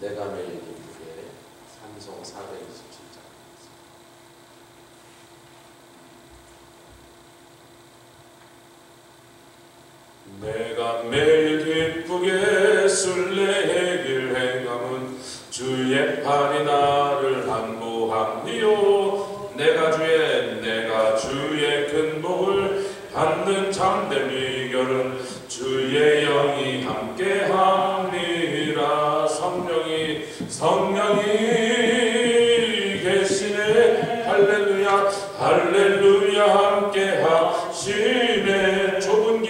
내가 매일 기쁘게 찬송 427장. 내가 매일 기쁘게 순례의 길 행함은 주의 팔이 나를 안보함이요. 내가 주의 큰 복을 받는 참된 비결은 주의 영이 함께함이라. 성령이 계시네. 할렐루야 할렐루야 함께하시네. 좁은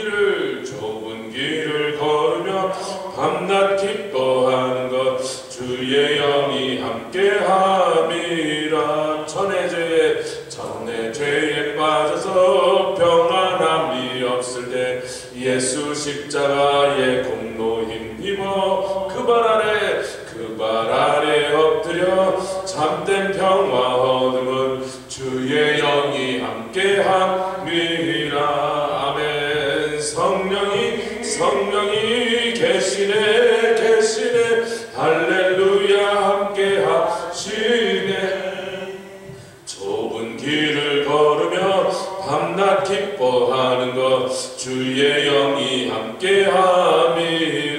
길을 걸으며 밤낮 기뻐하는 것 주의 영이 함께함이라. 전의 죄에 빠져서 평안함이 없을 때 예수 십자가의 공로 힘입어 그 발 아래 엎드려 참된 평화 얻음은 주의 영이 함께함이라. 아멘. 성령이 계시네. 할렐루야 함께하시네. 좁은 길을 걸으며 밤낮 기뻐하는 것 주의 영이 함께함이라.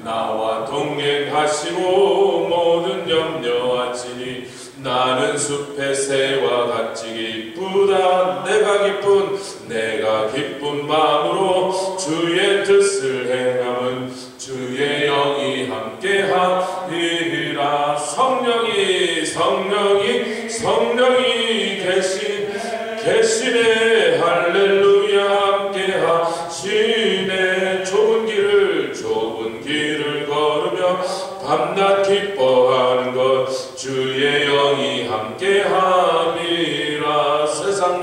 나와 동행하시고 모든 염려하시니 나는 숲의 새와 같이 기쁘다. 내가 기쁜 마음으로 주의 뜻을 행함은 주의 영이 함께하리라. 성령이 계시네. 할렐루야 함께하시네. 좁은 길을 걸으며 밤낮 기뻐하는 것 주의 영이 함께함이라. 세상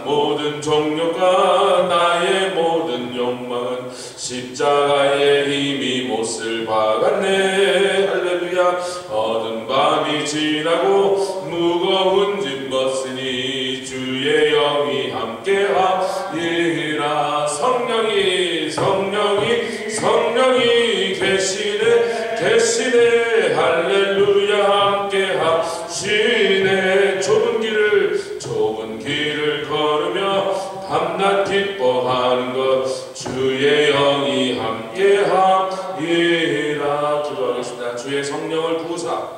모든 종교가 나의 모든 욕망은 십자가의 힘이 못을 박았네. 할렐루야. 어두운 밤이 지나고 무거운 짐 벗으니 주의 영이 함께하리라. 성령이 계시네. 할렐루야 함께하시네. 좁은 길을 걸으며 밤낮 기뻐하는 것 주의 영이 함께하리라. 기도하겠습니다. 주의 성령을 부으사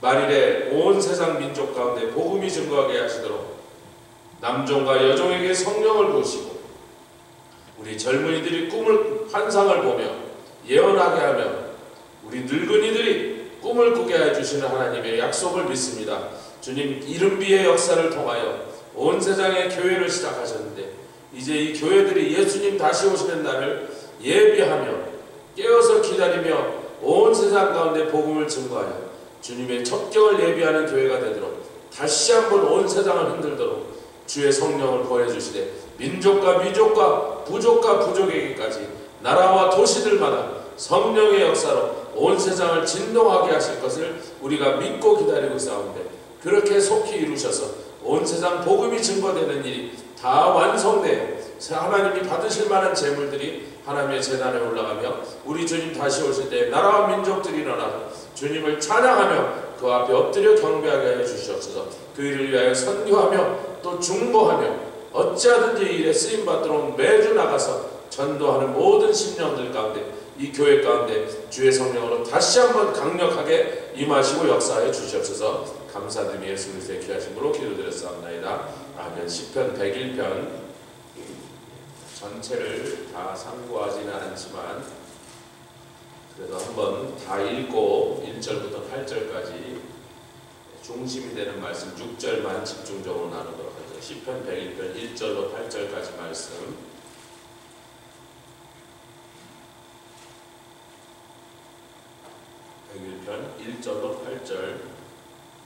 말일에 온 세상 민족 가운데 복음이 증거하게 하시도록 남종과 여종에게 성령을 부으시고 우리 젊은이들이 환상을 보며 예언하게 하며 우리 늙은이들이 꿈을 꾸게 해주시는 하나님의 약속을 믿습니다. 주님, 이른비의 역사를 통하여 온 세상의 교회를 시작하셨는데 이제 이 교회들이 예수님 다시 오시는 날을 예비하며 깨어서 기다리며 온 세상 가운데 복음을 증거하여 주님의 첩경을 예비하는 교회가 되도록 다시 한번 온 세상을 흔들도록 주의 성령을 보내주시되 민족과 미족과 부족과 부족에게까지 나라와 도시들마다 성령의 역사로 온 세상을 진동하게 하실 것을 우리가 믿고 기다리고 있사온데 그렇게 속히 이루셔서 온 세상 복음이 증거되는 일이 다 완성되어 하나님이 받으실 만한 재물들이 하나님의 제단에 올라가며 우리 주님 다시 오실 때 나라와 민족들이 일어나서 주님을 찬양하며 그 앞에 엎드려 경배하게 해주시옵소서. 그 일을 위하여 선교하며 또 중보하며 어찌하든지 이 일에 쓰임받도록 매주 나가서 전도하는 모든 심령들 가운데 이 교회 가운데 주의 성령으로 다시 한번 강력하게 임하시고 역사해 주시옵소서. 감사드리며 예수 그리스도의 귀하심으로 기도드렸사옵나이다. 아멘. 시편 101편 전체를 다 상고하지는 않지만 그래도 한번 다 읽고 1절부터 8절까지 중심이 되는 말씀 6절만 집중적으로 나누도록 하죠. 시편 101편 1절로 8절까지 말씀 101편 1절로 8절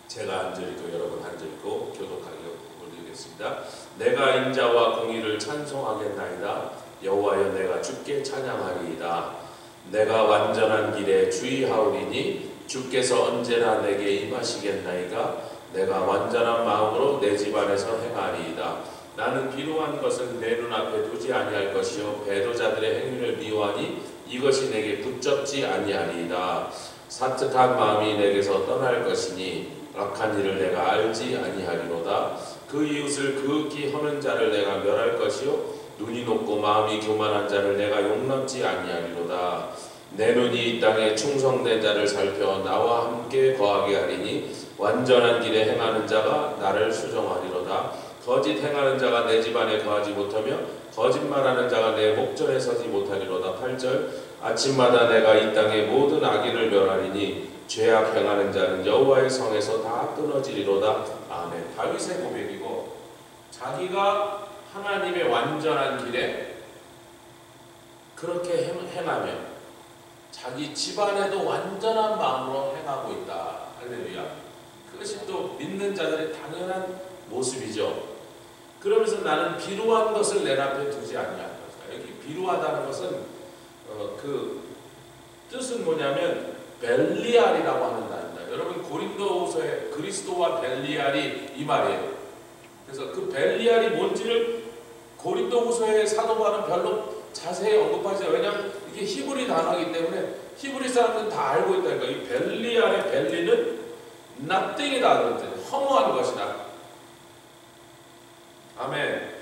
제가 한 절 읽고 여러분 한 절 읽고 교독하게 올리겠습니다. 내가 인자와 공의를 찬송하겠나이다. 여호와여 내가 주께 찬양하리이다. 내가 완전한 길에 주의하오리니 주께서 언제나 내게 임하시겠나이까. 내가 완전한 마음으로 내 집안에서 행하리이다. 나는 비루한 것은 내 눈앞에 두지 아니할 것이요 배도자들의 행위를 미워하니 이것이 내게 붙잡지 아니하리이다. 사특한 마음이 내게서 떠날 것이니 악한 일을 내가 알지 아니하리로다. 그 이웃을 그윽히 허는 자를 내가 멸할 것이요 눈이 높고 마음이 교만한 자를 내가 용납지 아니하리로다. 내 눈이 이 땅에 충성된 자를 살펴 나와 함께 거하게 하리니 완전한 길에 행하는 자가 나를 수종하리로다. 거짓 행하는 자가 내 집안에 거하지 못하며 거짓말하는 자가 내 목전에 서지 못하리로다. 8절 아침마다 내가 이 땅의 모든 악인을 멸하리니 죄악 행하는 자는 여호와의 성에서 다 끊어지리로다. 아멘. 다윗의 고백이고 자기가 하나님의 완전한 길에 그렇게 행하며 자기 집안에도 완전한 마음으로 행하고 있다. 할렐루야. 그것이 또 믿는 자들의 당연한 모습이죠. 그러면서 나는 비루한 것을 내 앞에 두지 아니할 것이다. 여기 비루하다는 것은 그 뜻은 뭐냐면 벨리알이라고 하는 단어입니다. 여러분 고린도후서에 그리스도와 벨리알이 이 말이에요. 그래서 그 벨리알이 뭔지를 고린도후서의 사도 바울은 별로 자세히 언급하지 않아요. 왜냐하면 이게 히브리 단어이기 때문에 히브리 사람들은 다 알고 있다니까. 이 벨리알의 벨리는 nothing이다 그런 뜻, 허무한 것이다. 아멘.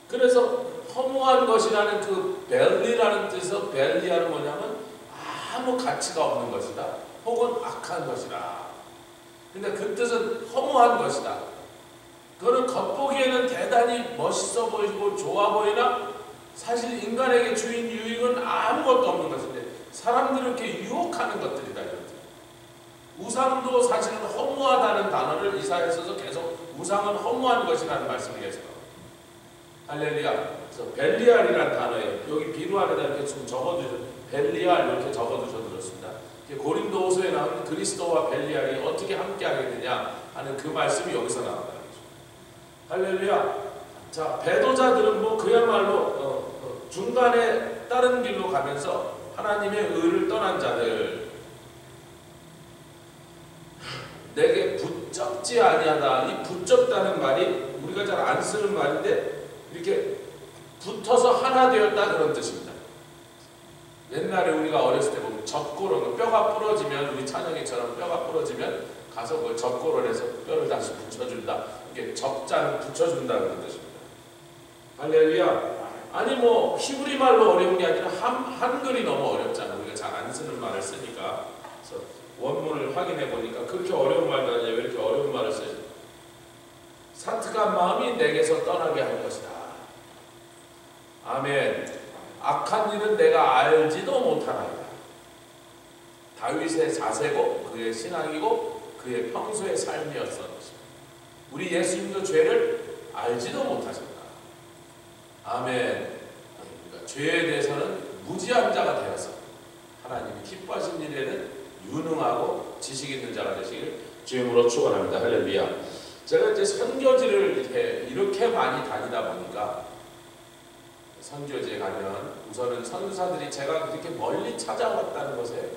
그래서 허무한 것이라는 그 벨리라는 뜻에서 벨리알은 뭐냐면 아무 가치가 없는 것이다. 혹은 악한 것이다. 근데 그 뜻은 허무한 것이다. 그거는 겉보기에는 대단히 멋있어 보이고 좋아 보이나 사실 인간에게 주인 유익은 아무것도 없는 것인데 사람들을 이렇게 유혹하는 것들이다. 우상도 사실은 허무하다는 단어를 이사야서에서 계속 우상은 허무한 것이라는 말씀을 계속 할렐루야. 그래서 벨리알이라는 단어에 여기 비루알에다 이렇게 좀 적어두셔 벨리알 이렇게 적어두셔도 좋습니다. 고린도후서에 나오는 그리스도와 벨리알이 어떻게 함께하게 되냐 하는 그 말씀이 여기서 나온다는 거죠. 할렐루야. 자, 배도자들은 뭐 그야말로 중간에 다른 길로 가면서 하나님의 의를 떠난 자들, 내게 붙잡지 아니하다. 이 붙잡다는 말이 우리가 잘 안 쓰는 말인데 이렇게 붙어서 하나 되었다 그런 뜻입니다. 옛날에 우리가 어렸을 때 보면 접고로 뼈가 부러지면 우리 찬영이처럼 뼈가 부러지면 가서 그 접고를 해서 뼈를 다시 붙여준다. 이게 접자는 붙여준다 그런 뜻입니다. 할렐루야. 아니 뭐 히브리 말로 어려운 게 아니라 한글이 너무 어렵잖아. 우리가 잘 안 쓰는 말을 쓰니까. 그래서 원문을 확인해 보니까 그렇게 어려운 말도 아니에요. 왜 이렇게 어려운 말을 쓰지? 사특한 마음이 내게서 떠나게 할 것이다. 아멘. 악한 일은 내가 알지도 못하나이다. 다윗의 자세고 그의 신앙이고 그의 평소의 삶이었던 것입니다. 우리 예수님도 죄를 알지도 못하셨다. 아멘. 그러니까 죄에 대해서는 무지한 자가 되어서 하나님이 기뻐하신 일에는 유능하고 지식 있는 자가 되시길 주임으로 축원합니다. 할렐루야. 제가 이제 선교지를 이렇게 많이 다니다 보니까 선교지에 가면 우선은 선교사들이 제가 그렇게 멀리 찾아왔다는 것에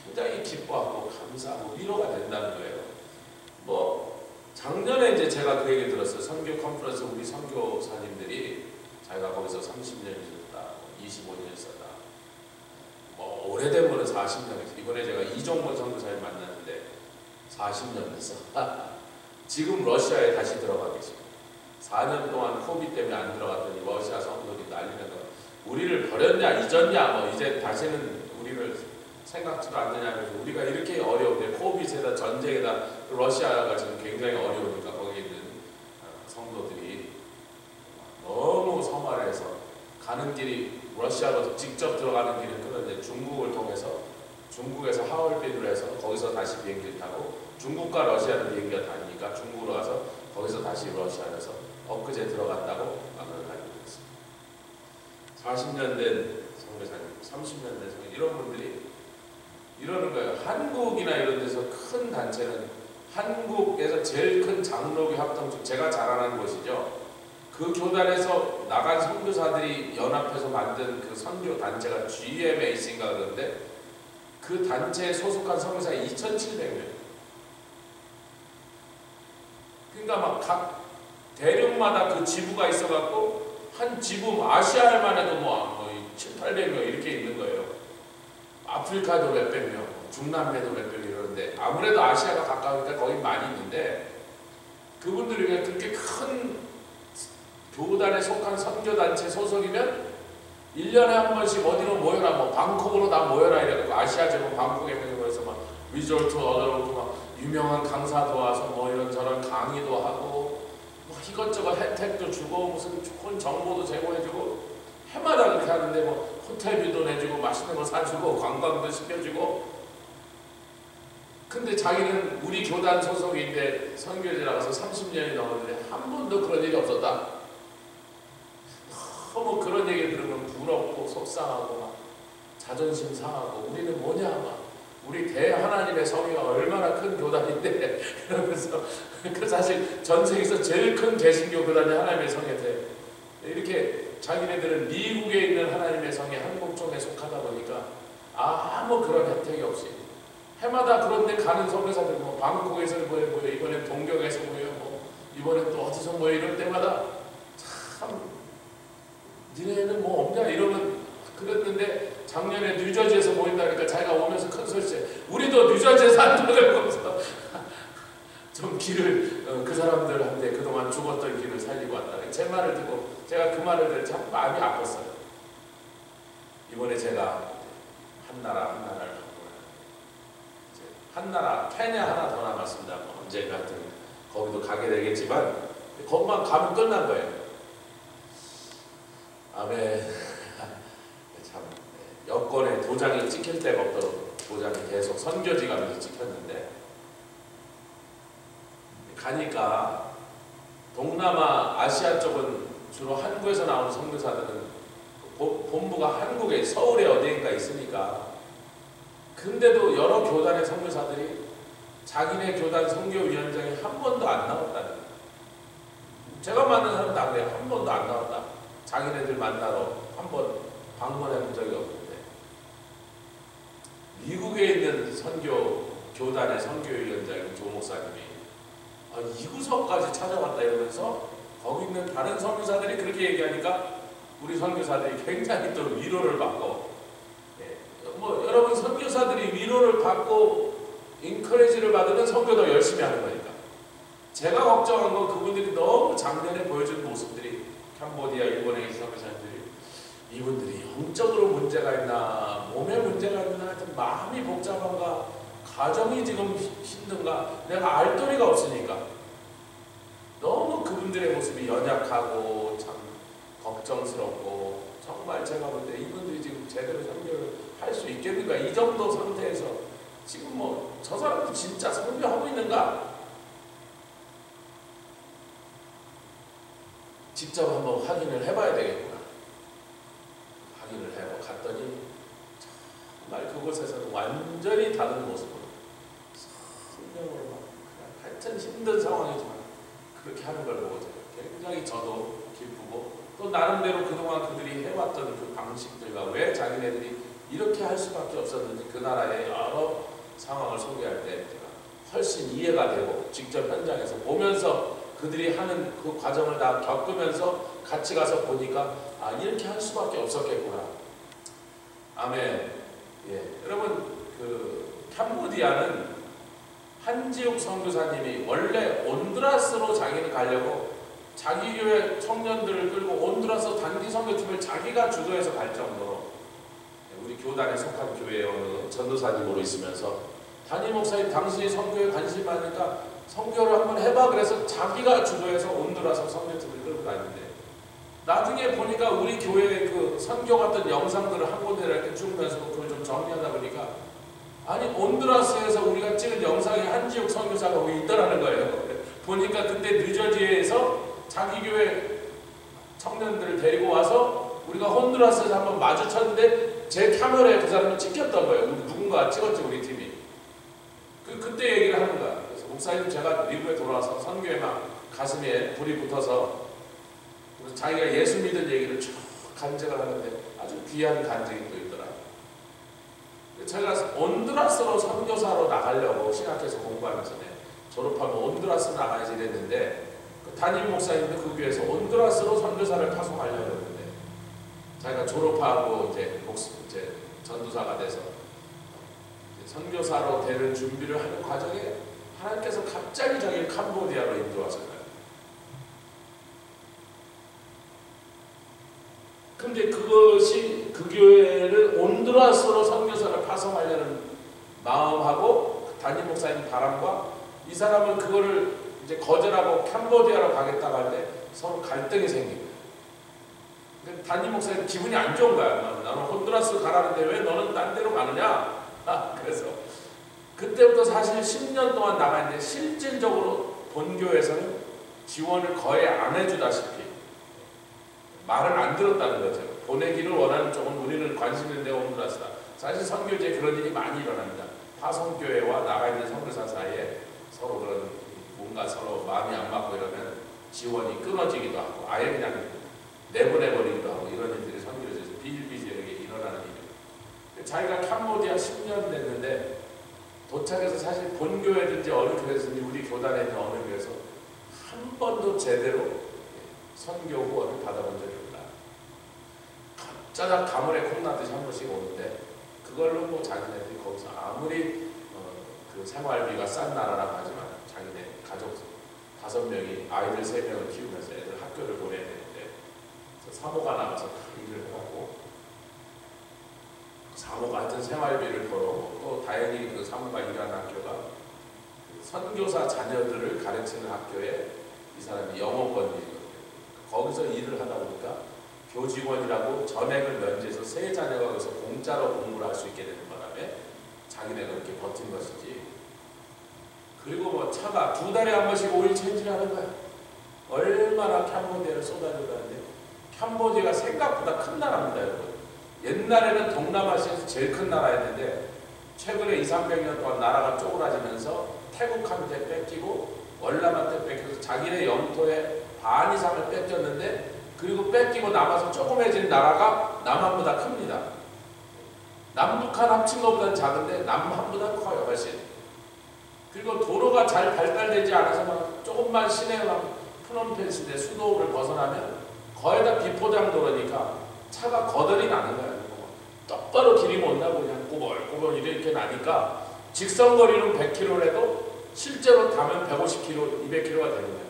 굉장히 기뻐하고 감사하고 위로가 된다는 거예요. 뭐 작년에 이제 제가 그 얘기 들었어요. 선교 컨퍼런스 우리 선교사님들이 자기가 거기서 30년 있었다, 25년 있었다. 뭐 오래된 분은 40년 있었다. 이번에 제가 이종범 선교사님 만났는데 40년 됐어. 지금 러시아에 다시 들어가 계시고 4년 동안 코비드 때문에 안 들어갔더니 러시아 성도들이 난리는 거. 우리를 버렸냐 잊었냐 뭐 이제 다시는 우리를 생각지도 않느냐면서 우리가 이렇게 어려운데 코비드에다 전쟁에다 러시아가 지금 굉장히 어려우니까 거기 있는 성도들이 너무 섬활해서 가는 길이 러시아로 직접 들어가는 길은 끊었는데 중국을 통해서 중국에서 하얼빈으로 해서 거기서 다시 비행기를 타고 중국과 러시아는 비행기가 다니니까 중국으로 가서 거기서 다시 러시아에서 엊그제 들어갔다고 말을 하고 있습니다. 40년 된 선교사님, 30년 된 선교사님 이런 분들이 이러는 거예요. 한국이나 이런 데서 큰 단체는 한국에서 제일 큰 장로교 합동체 제가 잘 아는 곳이죠. 그 교단에서 나간 선교사들이 연합해서 만든 그 선교 단체가 GMAC인가 그러는데 그 단체에 소속한 선교사 2,700명. 그러니까 막 각 대륙마다 그 지부가 있어갖고 한 지부 아시아에만 해도 뭐 7, 800명 이렇게 있는 거예요. 아프리카도 몇백 명, 중남미도 몇백 명 이러는데 아무래도 아시아가 가까우니까 거기 많이 있는데 그분들이 왜 그렇게 큰 교단에 속한 선교단체 소속이면 1년에 한 번씩 어디로 모여라, 뭐 방콕으로 다 모여라 이래가지고 아시아 제국 방콕에 모여서 막 리조트 얻어놓고 막 유명한 강사도 와서 뭐 이런저런 강의도 하고 뭐 이것저것 혜택도 주고 무슨 좋은 정보도 제공해주고 해마다 그렇게 하는데 뭐 호텔비도 내주고 맛있는 거 사주고 관광도 시켜주고. 근데 자기는 우리 교단 소속인데 선교지 나가서 30년이 넘었는데 한 번도 그런 일이 없었다. 너무 그런 얘기 들으면 부럽고 속상하고 막 자존심 상하고 우리는 뭐냐 막 우리 대하나님의 성회가 얼마나 큰 교단인데 그러면서 그 사실 전 세계에서 제일 큰 개신교 교단이 하나님의 성회인데 이렇게 자기네들은 미국에 있는 하나님의 성회 한국종에 속하다 보니까 아무 그런 혜택이 없이 해마다 그런데 가는 선교사들 뭐 방콕에서 모여 이번엔 동경에서 모여 뭐 이번엔 또 어디서 모여 이럴 때마다 참 니네는 뭐 없냐 이러면 그랬는데 작년에 뉴저지에서 모인다니까 자기가 오면서 큰 소리째 우리도 뉴저지에서 한다고 하면서 좀 길을 그 사람들한테 그동안 죽었던 길을 살리고 왔다. 제 말을 듣고 제가 그 말을 듣고 참 마음이 아팠어요. 이번에 제가 한 나라를 한 나라 케냐 하나 더 남았습니다. 언젠가 거기도 가게 되겠지만 거기만 가면 끝난 거예요. 아멘. 참 여권에 도장이 찍힐 데가 없도록 도장이 계속 선교지 가면서 찍혔는데 가니까 동남아 아시아 쪽은 주로 한국에서 나오는 선교사들은 본부가 한국에 서울에 어디인가 있으니까 근데도 여러 교단의 선교사들이 자기네 교단 선교위원장이 한 번도 안 나왔다는 거예요. 제가 만난 사람 다 그래요. 한 번도 안 나왔다. 자기네들 만나러 한 번 방문해 본 적이 없는데 미국에 있는 교단의 선교위원장인 조 목사님이 이구석까지 찾아왔다 이러면서 거기 있는 다른 선교사들이 그렇게 얘기하니까 우리 선교사들이 굉장히 또 위로를 받고 뭐 여러분 선교사들이 위로를 받고 인커리지를 받으면 선교도 열심히 하는 거니까 제가 걱정한 건 그분들이 너무 작년에 보여준 모습들이 캄보디아, 일본에 있는 선교사들이 이분들이 영적으로 문제가 있나 몸에 문제가 있나 하여튼 마음이 복잡한가 가정이 지금 힘든가 내가 알 도리가 없으니까 너무 그분들의 모습이 연약하고 참 걱정스럽고 정말 제가 볼 때 이분들이 지금 제대로 선교를 할 수 있겠는가 이 정도 상태에서 지금 뭐 저 사람도 진짜 선교하고 있는가 직접 한번 확인을 해봐야 되겠구나. 확인을 해서 갔더니 정말 그곳에서는 완전히 다른 모습으로 성령으로 막 하여튼 힘든 상황이지만 그렇게 하는 걸 보고 굉장히 저도 기쁘고 또 나름대로 그동안 그들이 해왔던 그 방식들과 왜 자기네들이 이렇게 할 수밖에 없었는지 그 나라의 여러 상황을 소개할 때 제가 훨씬 이해가 되고 직접 현장에서 보면서 그들이 하는 그 과정을 다 겪으면서 같이 가서 보니까 이렇게 할 수밖에 없었겠구나. 아멘. 예, 여러분 그 캄보디아는 한지욱 선교사님이 원래 온두라스로 자기는 가려고 자기 교회 청년들을 끌고 온두라스 단기 선교팀을 자기가 주도해서 갈 정도로 우리 교단에 속한 교회의 어느 전도사님으로 있으면서 담임 목사님 당신이 선교에 관심이 많으니까 선교를 한번 해봐 그래서 자기가 주도해서 온두라스 선교팀을 끌고 다니는데 나중에 보니까 우리 교회의 그 선교 같은 영상들을 한 군데 이렇게 찍으면서 그걸 좀 정리하다 보니까 아니 온두라스에서 우리가 찍은 영상에 한지욱 선교사가 거기 있더라는 거예요. 보니까 그때 뉴저지에서 자기 교회 청년들을 데리고 와서 우리가 혼두라스에서 한번 마주쳤는데 제 카메라에 그 사람이 찍혔던 거예요. 누군가 찍었지 우리 팀이. 그때 얘기를 하는 거야. 그래서 목사님 제가 미국에 돌아와서 선교에 막 가슴에 불이 붙어서 자기가 예수 믿은 얘기를 쭉 간증을 하는데 아주 귀한 간증이 또 있더라. 제가 온두라스로 선교사로 나가려고 신학교에서 공부하면서 졸업하면 온두라스 나가야지 이랬는데 그 담임 목사님도 그 교회에서 온두라스로 선교사를 파송하려고 했는데 자기가 졸업하고 이제 전도사가 돼서 선교사로 되는 준비를 하는 과정에 하나님께서 갑자기 자기를 캄보디아로 인도하셨어요. 근데 그것이 그 교회를 온두라스로 선교사를 파송하려는 마음하고 담임 목사님 바람과 이 사람은 그거를 이제 거절하고 캄보디아로 가겠다고 할 때 서로 갈등이 생긴 거예요. 그러니까 담임 목사님 기분이 안 좋은 거야. 나는 혼두라스 가라는데 왜 너는 딴 데로 가느냐? 그래서 그때부터 사실 10년 동안 나가는데 실질적으로 본교에서는 지원을 거의 안 해주다시피 말을 안 들었다는 거죠. 보내기를 원하는 쪽은 우리는 관심 있는 데가 혼두라스다. 사실 선교지에 그런 일이 많이 일어납니다. 파송교회와 나가 있는 선교사 사이에 서로 그런 뭔가 서로 마음이 안 맞고 이러면 지원이 끊어지기도 하고 아예 그냥 내보내버리기도 하고 이런 일들이 선교지에서 비일비재하게 일어나는 일이에요. 자기가 캄보디아 10년 됐는데 도착해서 사실 본교회든지 어느 교회든지 우리 교단에 있는 어느 교회에서 한 번도 제대로 선교 후원을 받아본 적이 없다. 짜장 가물에 콩나듯이 한 번씩 오는데 그걸로 뭐 자기네들이 거기서 아무리 그 생활비가 싼 나라라고 하지만 자기네 가족 5명이 아이들 3명을 키우면서 애들 학교를 보내야 되는데 사모가 나가서 일을 하고 사모가 하여튼 생활비를 벌어오고 또 다행히 그 사모가 일하는 학교가 선교사 자녀들을 가르치는 학교에 이 사람이 영어권이거든요. 거기서 일을 하다 보니까 교직원이라고 전액을 면제해서 3자녀가 거기서 공짜로 공부를 할 수 있게 되는 바람에 자기네가 그렇게 버틴 것이지. 그리고 뭐 차가 2달에 한 번씩 오일 체인지를 하는 거야. 얼마나 캄보디아를 쏟아져가는데 캄보디아가 생각보다 큰 나라입니다, 여러분. 옛날에는 동남아시아에서 제일 큰 나라였는데 최근에 200~300년 동안 나라가 쪼그라지면서 태국한테 뺏기고 월남한테 뺏겨서 자기네 영토의 반 이상을 뺏겼는데 그리고 뺏기고 남아서 조그매진 나라가 남한보다 큽니다. 남북한 합친 것보다는 작은데 남한보다 커요, 훨씬. 그리고 도로가 잘 발달되지 않아서 막 조금만 시내에 막 프놈펜인데 수도를 벗어나면 거의 다 비포장도로니까 차가 거덜이 나는 거예요. 똑바로 길이 못 나고 그냥 꼬벌꼬벌 이렇게 나니까 직선거리는 100km라도 실제로 타면 150km, 200km가 되는 거예요.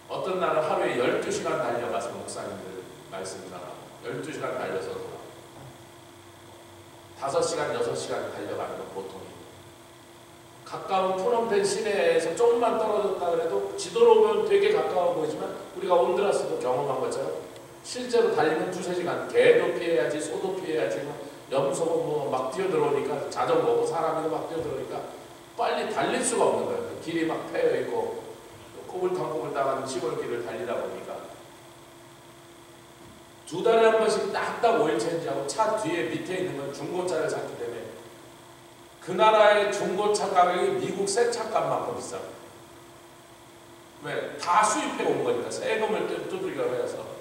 어떤 날은 하루에 12시간 달려가서 목사님들 말씀하고 12시간 달려서 5시간, 6시간 달려가는 건 보통이에요. 가까운 프놈펜 시내에서 조금만 떨어졌다 그래도 지도로 보면 되게 가까워 보이지만 우리가 온두라스도 경험한 것처럼 실제로 달리면 2~3시간 개도 피해야지 소도 피해야지 염소고 뭐 막 뛰어들어오니까 자전거고 사람이 막 뛰어들어오니까 빨리 달릴 수가 없는 거예요. 길이 막 패여있고 꼬불탕꼬불탕한 시골길을 달리다 보니까 2달에 한 번씩 딱딱 오일 체인지하고 차 뒤에 밑에 있는 건 중고차를 샀기 때문에 그 나라의 중고차 가격이 미국 새 차값만큼 비싸. 왜? 다 수입해 온 거니까 세금을 두들겨 해서.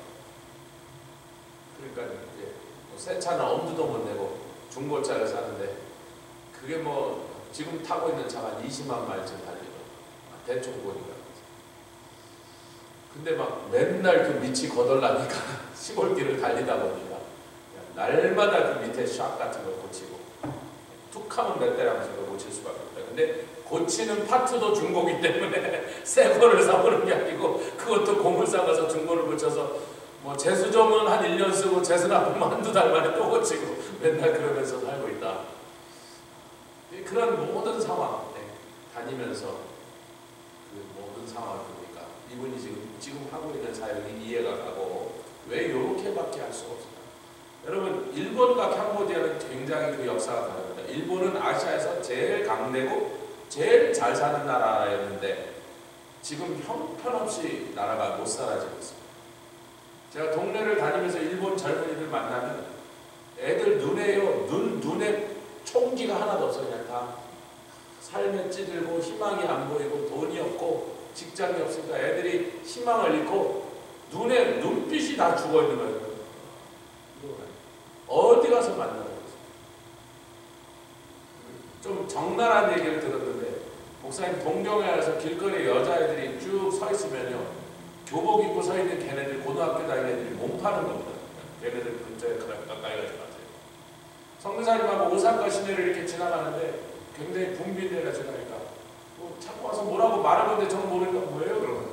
그러니까 이제 뭐 새 차는 엄두도 못 내고 중고차를 사는데 그게 뭐 지금 타고 있는 차가 20만 마일쯤 달리고 대충 보니까. 근데 막 맨날 그 밑이 거덜나니까 시골길을 달리다 보니까 날마다 그 밑에 샥 같은 거 고치고 툭하면 몇 대를 하면서 고칠 수밖에 없다. 근데 고치는 파트도 중고기 때문에 새 거를 사보는 게 아니고 그것도 공을 싸가서 중고를 고쳐서 뭐 제수점은 한 1년 쓰고 제수 나쁘면 1~2달 만에 또 고치고 맨날 그러면서 살고 있다. 그런 모든 상황 다니면서 그 모든 상황을 보니까 이분이 지금 하고 있는 사역이 이해가 가고 왜 이렇게밖에 할 수가 없을까? 여러분 일본과 캄보디아는 굉장히 그 역사가 다릅니다. 일본은 아시아에서 제일 강대고 제일 잘 사는 나라였는데 지금 형편없이 나라가 못 살아지고 있습니다. 제가 동네를 다니면서 일본 젊은이들 만나면 애들 눈에 총기가 하나도 없어요. 그냥 다 삶에 찌들고 희망이 안 보이고 돈이 없고 직장이 없으니까 애들이 희망을 잃고 눈에 눈빛이 다 죽어 있는 거예요. 어디 가서 만나는 거죠? 좀 적나라한 얘기를 들었는데 목사님 동경에 와서 길거리에 여자애들이 쭉 서 있으면요 교복 입고 서 있는 걔네들 고등학교 다니는 애들이 몸 파는 겁니다. 얘네들 근처에 가까이 가지 마세요. 성교사님하고 오산과 시내를 이렇게 지나가는데 굉장히 붐빈 데가 지나니까 자꾸 와서 뭐라고 말하는데 저는 모르니까 뭐예요? 그러면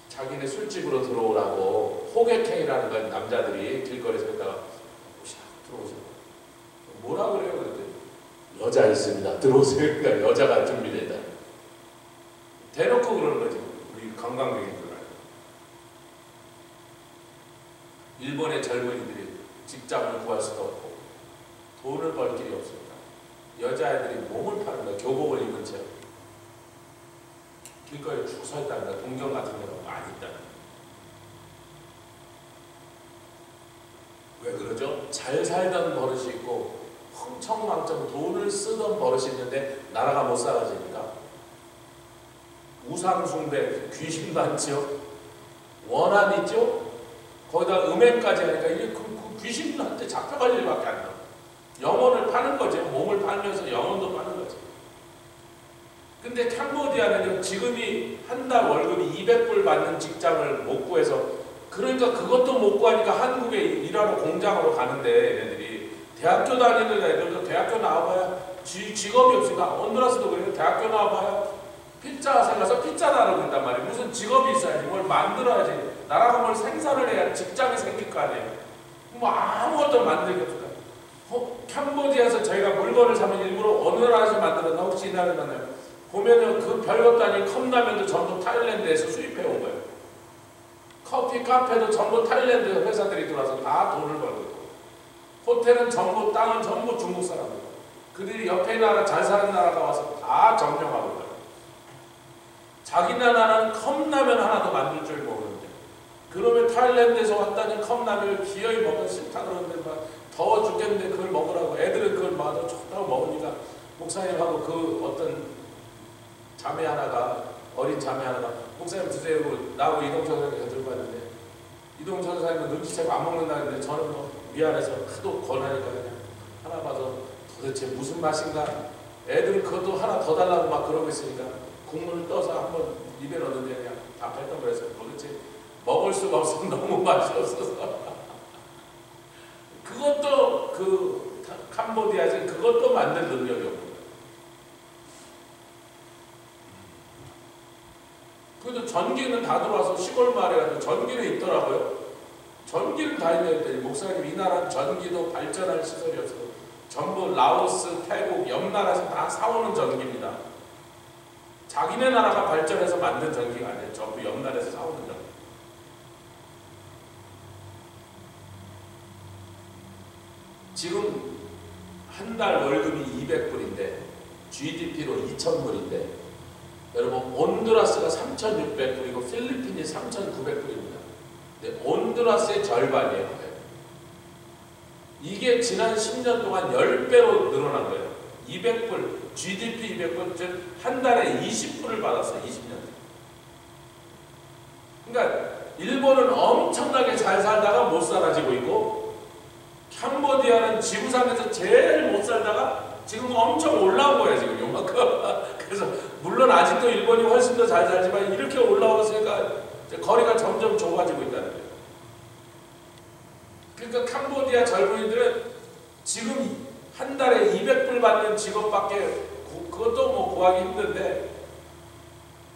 자기네 술집으로 들어오라고 호객행위라는 건 남자들이 길거리에서 있다가 들어오세요. 뭐라 그래요? 그랬더니 여자 있습니다. 들어오세요. 그러니까 여자가 준비된다. 대놓고 그러는 거지. 우리 관광객인들 알고. 일본의 젊은이들이 직장을 구할 수도 없고 돈을 벌 길이 없습니다. 여자애들이 몸을 파는 거야. 교복을 입은 채 길거리에 쭉 서 있다는 거야. 동경 같은 데가 많이 있다는 거야. 왜 그러죠? 잘 살던 버릇이 있고 흥청망청 돈을 쓰던 버릇이 있는데 나라가 못 살아지니까 우상숭배, 귀신 단지요, 원한 있죠? 거기다 음행까지 하니까 이게 그 귀신한테 잡혀갈 일밖에 안 나와. 영혼을 파는 거죠. 몸을 팔면서 영혼도 파는 거죠. 근데 캄보디아는 지금이 한 달 월급이 200불 받는 직장을 못 구해서 그러니까 그것도 못 구하니까 한국에 일하러 공장으로 가는데 얘네들이 대학교 다니는 애들도 대학교 나와봐야 직업이 없으니까 온두라스도 그래요. 대학교 나와봐야 피자사 가서 피자 나르고 있단 말이에요. 무슨 직업이 있어야지. 뭘 만들어야지. 나라가 뭘 생산을 해야 직장이 생길 거 아니에요. 뭐 아무것도 만들기 없어요. 캄보디아에서 저희가 물건을 사면 일부러 어느 나라에서 만들었나 혹시 이 나라에 만나요? 보면은 그 별것도 아닌 컵라면도 전부 타일랜드에서 수입해 온 거예요. 커피, 카페도 전부 타일랜드 회사들이 들어와서 다 돈을 벌고 있고 호텔은 전부 땅은 전부 중국 사람들. 그들이 옆에 나라 잘 사는 나라가 와서 다 점령하고 있어요. 자기네 나라는 컵라면 하나도 만들 줄 모르는데 그러면 타일랜드에서 왔다니 컵라면을 기어이 먹어 싫다 그러는데 막 더워 죽겠는데 그걸 먹으라고 애들은 그걸 마저 좋다고 먹으니까 목사님하고 그 어떤 자매 하나가 어린 자매 하나가 목사님 드세요. 나하고 이동철 선생님이 들고 왔는데 이동철 선생님은 눈치채고 안 먹는다는데 저는 뭐 미안해서 하도 권하니까 그냥 하나 봐서 도대체 무슨 맛인가 애들은 그것도 하나 더 달라고 막 그러고 있으니까 국물을 떠서 한번 입에 넣는데 그냥 다 뱉어 버려서 도대체 먹을 수가 없어서 너무 맛이 없어서 그것도 그 캄보디아에서 그것도 만들 능력이 없는 거예요. 그래도 전기는 다 들어와서 시골 마을에 가서 전기는 있더라고요. 전기는 다 있는데 했더니 목사님 이 나라는 전기도 발전할 시설이 없어. 전부 라오스, 태국, 옆 나라에서 다 사오는 전기입니다. 자기네 나라가 발전해서 만든 전기가 아니에요. 전부 옆 나라에서 사오는 전기. 지금 한 달 월급이 200불인데 GDP로 2,000불인데 여러분 온두라스가 3,600불이고 필리핀이 3,900불입니다. 근데 온두라스의 절반이에요. 이게 지난 10년 동안 10배로 늘어난 거예요. 200불, GDP 200불, 즉 한 달에 20불을 받았어요. 20년. 그러니까 일본은 엄청나게 잘 살다가 못 살아지고 있고 캄보디아는 지구상에서 제일 못 살다가 지금 엄청 올라온 거예요. 지금 요만큼. 그래서 물론 아직도 일본이 훨씬 더 잘 살지만 이렇게 올라왔으니까 거리가 점점 좁아지고 있다는 거예요. 그러니까 캄보디아 젊은이들은 지금 한 달에 200불 받는 직업밖에 그것도 뭐 구하기 힘든데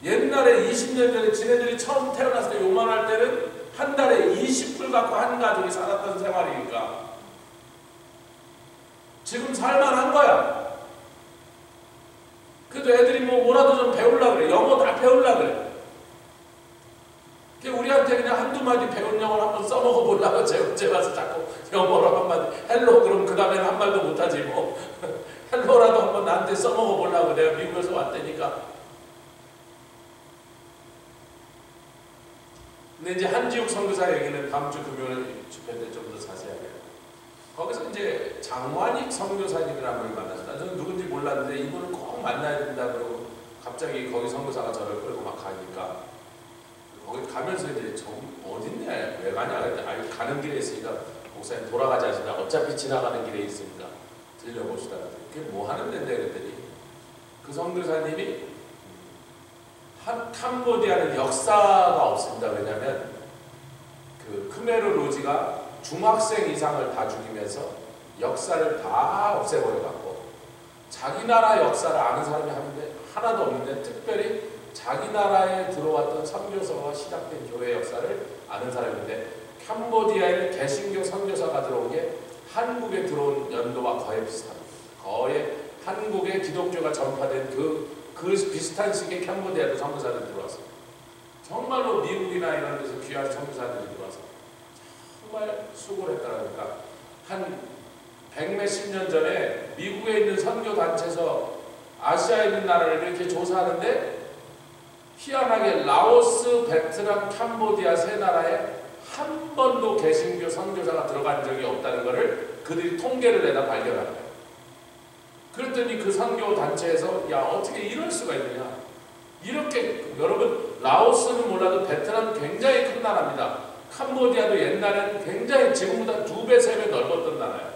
옛날에 20년 전에 지네들이 처음 태어났을 때 요만할 때는 한 달에 20불 갖고 한 가족이 살았던 생활이니까 지금 살만한 거야. 그래도 애들이 뭐라도 좀 배우려고 그래. 영어 다 배우려고 그래. 우리한테 그냥 한두 마디 배운 영어를 한번 써먹어 보려고 제 와서 자꾸 영어로 한마디 헬로 그럼 그 다음에는 한 말도 못하지 뭐 헬로라도 한번 나한테 써먹어 보려고 내가 미국에서 왔다니까. 근데 이제 한지욱 선교사 얘기는 다음 주 금요일 집회 때 좀 더 자세하게 해요. 거기서 이제 장완익 선교사님이라는 분이 만났어요. 저는 누군지 몰랐는데 이분을 꼭 만나야 된다 그러고 갑자기 거기 선교사가 저를 끌고 막 가니까 거기 가면서 이제 저 어딨냐 왜 가냐 그랬더니 아유 가는 길에 있으니까 목사님 돌아가지 않으시다 어차피 지나가는 길에 있으니까 들려보시다. 그게 뭐 하는 데인데 그랬더니 그 선교사님이 캄보디아는 역사가 없습니다. 왜냐하면 그 크메르 로지가 중학생 이상을 다 죽이면서 역사를 다 없애버려갖고 자기 나라 역사를 아는 사람이 하나도 없는데, 특별히 자기 나라에 들어왔던 선교사와 시작된 교회 역사를 아는 사람인데, 캄보디아에 개신교 선교사가 들어온 게 한국에 들어온 연도와 거의 비슷합니다. 거의 한국에 기독교가 전파된 그 비슷한 시기에 캄보디아도 선교사들이 들어왔어요. 정말로 미국이나 이런 데서 귀한 선교사들이 들어와서 정말 수고를 했다니까. 한 100몇십 년 전에 미국에 있는 선교단체에서 아시아에 있는 나라를 이렇게 조사하는데, 희한하게 라오스, 베트남, 캄보디아 세 나라에 한 번도 개신교 선교사가 들어간 적이 없다는 것을 그들이 통계를 내다 발견한 거예요. 그랬더니 그 선교단체에서 야, 어떻게 이럴 수가 있느냐. 이렇게, 여러분, 라오스는 몰라도 베트남 굉장히 큰 나라입니다. 캄보디아도 옛날에는 굉장히 지금보다 2배, 3배 넓었던 나라예요.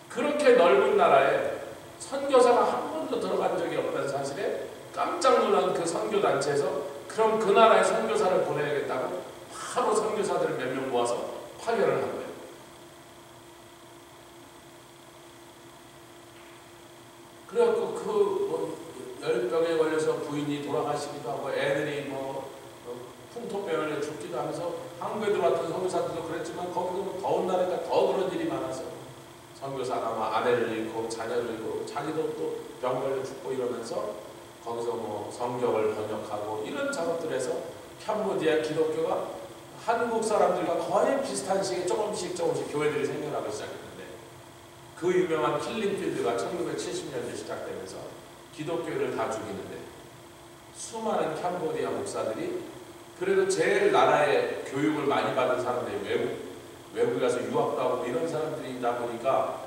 그렇게 넓은 나라에 선교사가 한 번도 들어간 적이 없다는 사실에 깜짝 놀란 그 선교단체에서 그럼 그 나라에 선교사를 보내야겠다고 바로 선교사들을 몇 명 모아서 파견을 한 거예요. 그래갖고 그 열병에 걸려서 부인이 돌아가시기도 하고 애들이 풍토병에 죽기도 하면서 한국에 들어왔던 선교사들도 그랬지만, 거기도 더운 나라니까 더 그런 일이 많아서 선교사가 아내를 잃고 자녀를 잃고 자기도 또 병 걸려 죽고 이러면서 거기서 성경을 번역하고 이런 작업들에서 캄보디아 기독교가 한국 사람들과 거의 비슷한 시기에 조금씩 교회들이 생겨나기 시작했는데, 그 유명한 킬링필드가 1970년대 시작되면서 기독교를 다 죽이는데, 수많은 캄보디아 목사들이 그래도 제일 나라의 교육을 많이 받은 사람들이 외국에 가서 유학도 하고 이런 사람들이다 보니까,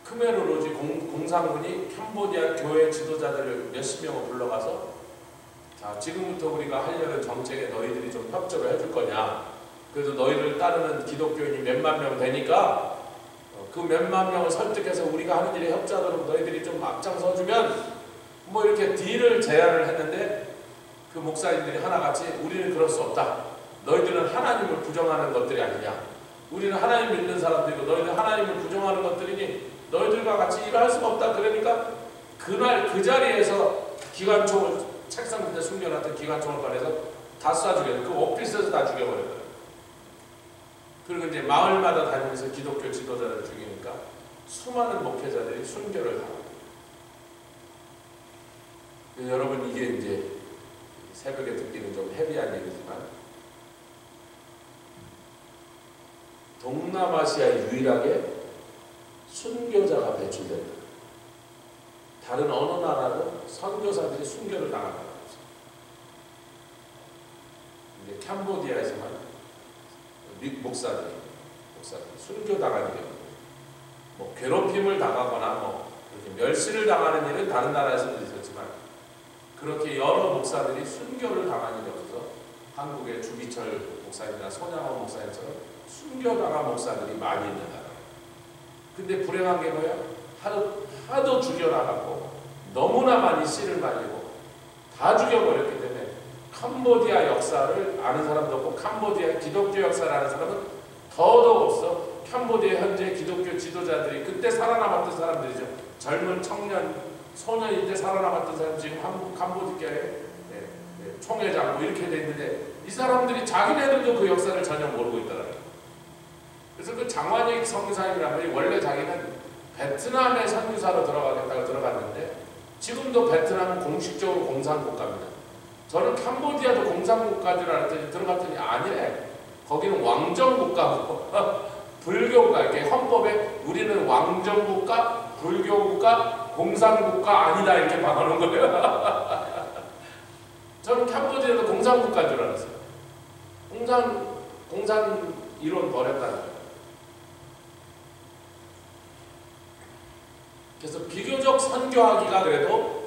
크메르 로지 공산군이 캄보디아 교회 지도자들을 몇십 명을 불러가서, 자, 지금부터 우리가 하려는 정책에 너희들이 좀 협조를 해줄 거냐. 그래서 너희를 따르는 기독교인이 몇만 명 되니까 그 몇만 명을 설득해서 우리가 하는 일에 협조하도록 너희들이 좀 앞장서주면 이렇게 딜을 제안을 했는데, 그 목사님들이 하나같이 우리는 그럴 수 없다. 너희들은 하나님을 부정하는 것들이 아니냐. 우리는 하나님 믿는 사람들이고 너희는 하나님을 부정하는 것들이니 너희들과 같이 일할 수가 없다. 그러니까 그날 그 자리에서 기관총을, 책상 밑에 숨겨놨던 기관총을 꺼내서 다 쏴주겠다. 그 오피스에서 다 죽여버렸다. 그리고 이제 마을마다 다니면서 기독교 지도자를 죽이니까 수많은 목회자들이 순교를 하고. 여러분, 이게 이제 새벽에 듣기는 좀 헤비한 얘기지만, 동남아시아 유일하게 순교자가 배출된다. 다른 어느 나라도 선교사들이 순교를 당한다. 근데 캄보디아에서만 목사들이 순교당하는 경우, 괴롭힘을 당하거나 이렇게 멸시를 당하는 일은 다른 나라에서도 있었지만, 그렇게 여러 목사들이 순교를 당한 일이 없어서 한국의 주기철 목사님이나 손양원 목사님처럼 순교당한 목사들이 많이 있는 나라예요. 근데 불행한 게 뭐야? 하도 죽여나가고 너무나 많이 씨를 말리고 다 죽여버렸기 때문에 캄보디아 역사를 아는 사람도 없고, 캄보디아 기독교 역사를 아는 사람은 더더욱 없어. 캄보디아 현재 기독교 지도자들이 그때 살아남았던 사람들이죠. 젊은 청년, 소년일 때 살아남았던 사람, 지금 한국 캄보디아의 총회장 이렇게 돼 있는데, 이 사람들이 자기네들도 그 역사를 전혀 모르고 있더라고요. 그래서 그 장완익 선교사님이라는 분이 원래 자기는 베트남의 선교사로 들어가겠다고 들어갔는데, 지금도 베트남은 공식적으로 공산국가입니다. 저는 캄보디아도 공산국가인 줄 알았더니 들어갔더니 아니래. 거기는 왕정국가고 불교국가. 이렇게 헌법에 우리는 왕정국가, 불교국가, 공산국가 아니다 이렇게 박아놓은 거예요. 저는 캄보디아도 공산국가인 줄 알았어요. 공산 이론 버렸다는 거예요. 그래서 비교적 선교하기가 그래도,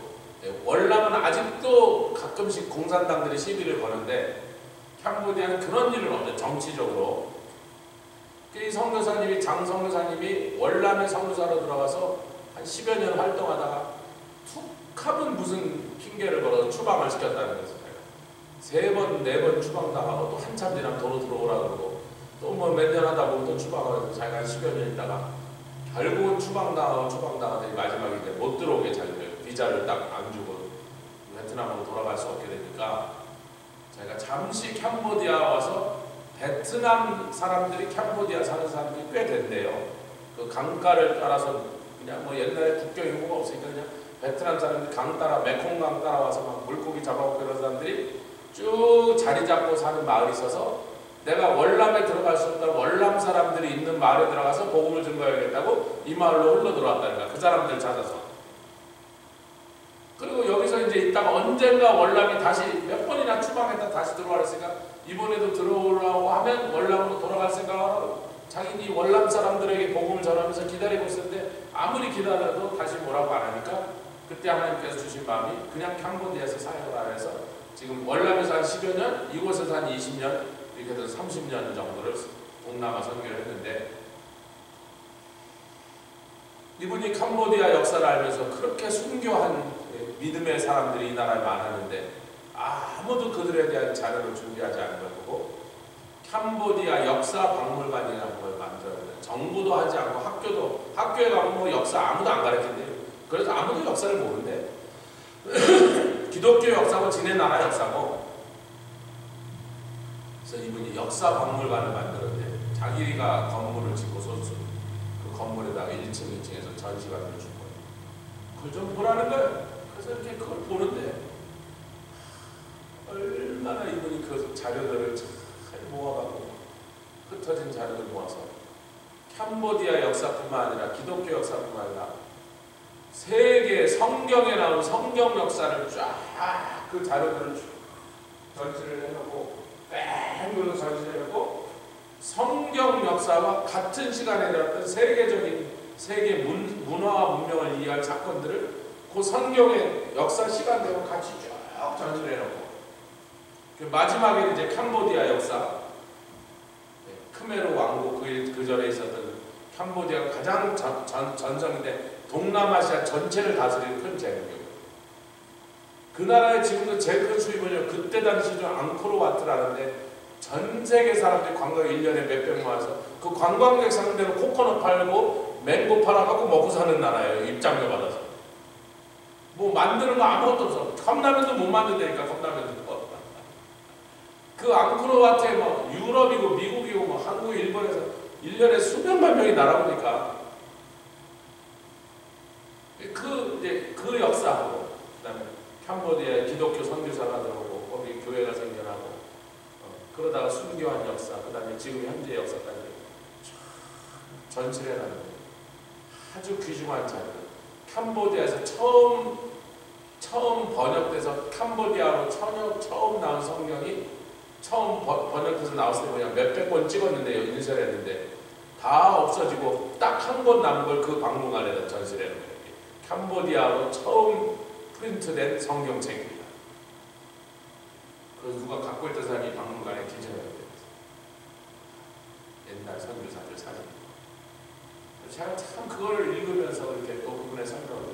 월남은 아직도 가끔씩 공산당들이 시비를 거는데 캄보디아는 그런 일은 없어요. 정치적으로. 이 선교사님이, 장 선교사님이 월남의 선교사로 들어가서 한 10여 년 활동하다가 툭 하면 무슨 핑계를 걸어서 추방을 시켰다는 거예요. 3번, 4번 추방당하고 또 한참 지나면 도로 들어오라 그러고 또 뭐 몇 년 하다 보면 또 추방하고 자기가 10여 년 있다가 결국은 추방당하더니 마지막에 이제 못 들어오게 자기를 비자를 딱 안 주고 베트남으로 돌아갈 수 없게 되니까 자기가 잠시 캄보디아 와서 베트남 사람들이 캄보디아 사는 사람들이 꽤 된대요. 그 강가를 따라서 그냥 뭐 옛날에 국경이 뭐가 없으니까 그냥 베트남 사람들이 강 따라 메콩강 따라와서 막 물고기 잡아먹고 이런 사람들이 쭉 자리 잡고 사는 마을이 있어서 내가 월남에 들어갈 수 없다 월남 사람들이 있는 마을에 들어가서 복음을 증거해야겠다고 이 마을로 흘러 들어왔다는 거야. 그 사람들 찾아서. 그리고 여기서 이제 있다가 언젠가 월남이 다시 몇 번이나 추방했다 다시 들어왔으니까 이번에도 들어오려고 하면 월남으로 돌아갈 생각하고 자기는 이 월남 사람들에게 복음을 전하면서 기다리고 있었는데 아무리 기다려도 다시 뭐라고 안 하니까 그때 하나님께서 주신 마음이 그냥 캄보디아에서 사역을 안 해서 지금 월남에서 한 10여 년, 이곳에서 한 20년, 이렇게 해서 30년 정도를 동남아 선교를 했는데 이분이 캄보디아 역사를 알면서 그렇게 순교한 믿음의 사람들이 이 나라에 많았는데 아무도 그들에 대한 자료를 준비하지 않은 걸 보고 캄보디아 역사 박물관이라는 걸 만들었는데 정부도 하지 않고 학교에 가면 뭐 역사 아무도 안 가르친대요. 그래서 아무도 역사를 모른대. 기독교 역사고 지네 나라 역사고. 그래서 이분이 역사 박물관을 만들었는데 자기가 건물을 짓고 소수 그 건물에다가 1층, 2층에서 전시관을 준 거예요. 그걸 좀 보라는 거예요. 그래서 이렇게 그걸 보는데 얼마나 이분이 그 자료들을 잘 모아가고 흩어진 자료를 모아서 캄보디아 역사뿐만 아니라 기독교 역사뿐만 아니라 세계 성경에 나온 성경 역사를 쫙 그 자료들을 전시를 해놓고 뺑으로 전시를 해놓고 성경 역사와 같은 시간에 일어났던 세계적인 세계 문화와 문명을 이해할 사건들을 그 성경의 역사 시간대와 같이 쭉 전시를 해놓고 마지막에 이제 캄보디아 역사 크메르 왕국 그 전에 있었던 캄보디아가 가장 전성인데 동남아시아 전체를 다스리는 큰 제국이에요. 그 나라의 지금도 제일 큰 수입은요 그때 당시 좀 앙코르와트라는데 전 세계 사람들이 관광 1년에 몇백만 와서 그 관광객 상대로 코코넛 팔고 맹고 팔아갖고 먹고 사는 나라예요. 입장료 받아서. 뭐 만드는 거 아무것도 없어. 컵라면도 못 만든다니까. 컵라면도. 그 앙코르와트에 뭐 유럽이고 미국이고 뭐 한국, 일본에서 1년에 수백만 명이 날아오니까 그 역사하고 그다음에 캄보디아에 기독교 선교사가 들어오고 거기 교회가 생겨나고 그러다가 순교한 역사 그다음에 지금 현재 역사까지 전시를 해놨는데 아주 귀중한 자료. 캄보디아에서 처음 번역돼서 캄보디아로 처음 나온 성경이 처음 번역돼서 나왔을 때 그냥 몇백 권 찍었는데요. 인쇄했는데 다 없어지고 딱 한 권 남은 걸 그 박물관에다 전시를 해놓은 거예요. 캄보디아로 처음 프린트된 성경책입니다. 그래서 누가 갖고 있던 사람이 박물관에 기증을 했어요. 옛날 선교사들 사진. 제가 참 그걸 읽으면서 이렇게 또 그분의 설명을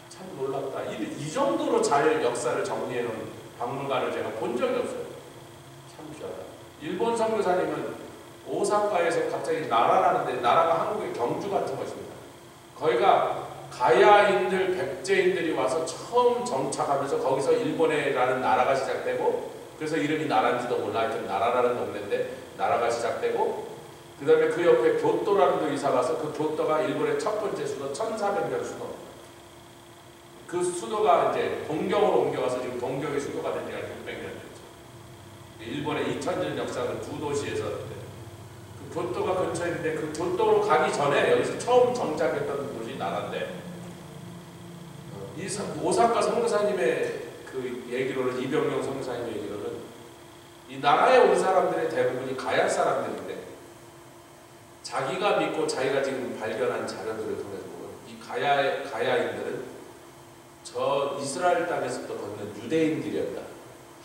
참 놀랍다. 이 정도로 잘 역사를 정리해놓은 박물관을 제가 본 적이 없어요. 참 귀하다. 일본 선교사님은 오사카에서 갑자기 나라라는데 나라가 한국의 경주 같은 것입니다. 거기가 가야인들, 백제인들이 와서 처음 정착하면서 거기서 일본이라는 나라가 시작되고 그래서 이름이 나라인지도 몰라 하여튼 나라라는 동네인데 나라가 시작되고 그 다음에 그 옆에 교토라는 데 이사 가서 그 교토가 일본의 첫 번째 수도 1400년 수도 그 수도가 이제 동경으로 옮겨가서 지금 동경의 수도가 된 지가 600년 됐죠. 일본의 2000년 역사는 두 도시에서 그 교토가 근처에 있는데 그 교토로 가기 전에 여기서 처음 정착했던 곳이 나라인데 이 오사카 선교사님의 그 얘기로는 이병용 선교사님의 얘기로는 이 나라에 온 사람들의 대부분이 가야 사람들인데 자기가 믿고 자기가 지금 발견한 자료들을 통해서 보면 이 가야인들은 저 이스라엘 땅에서부터 걷는 유대인들이었다.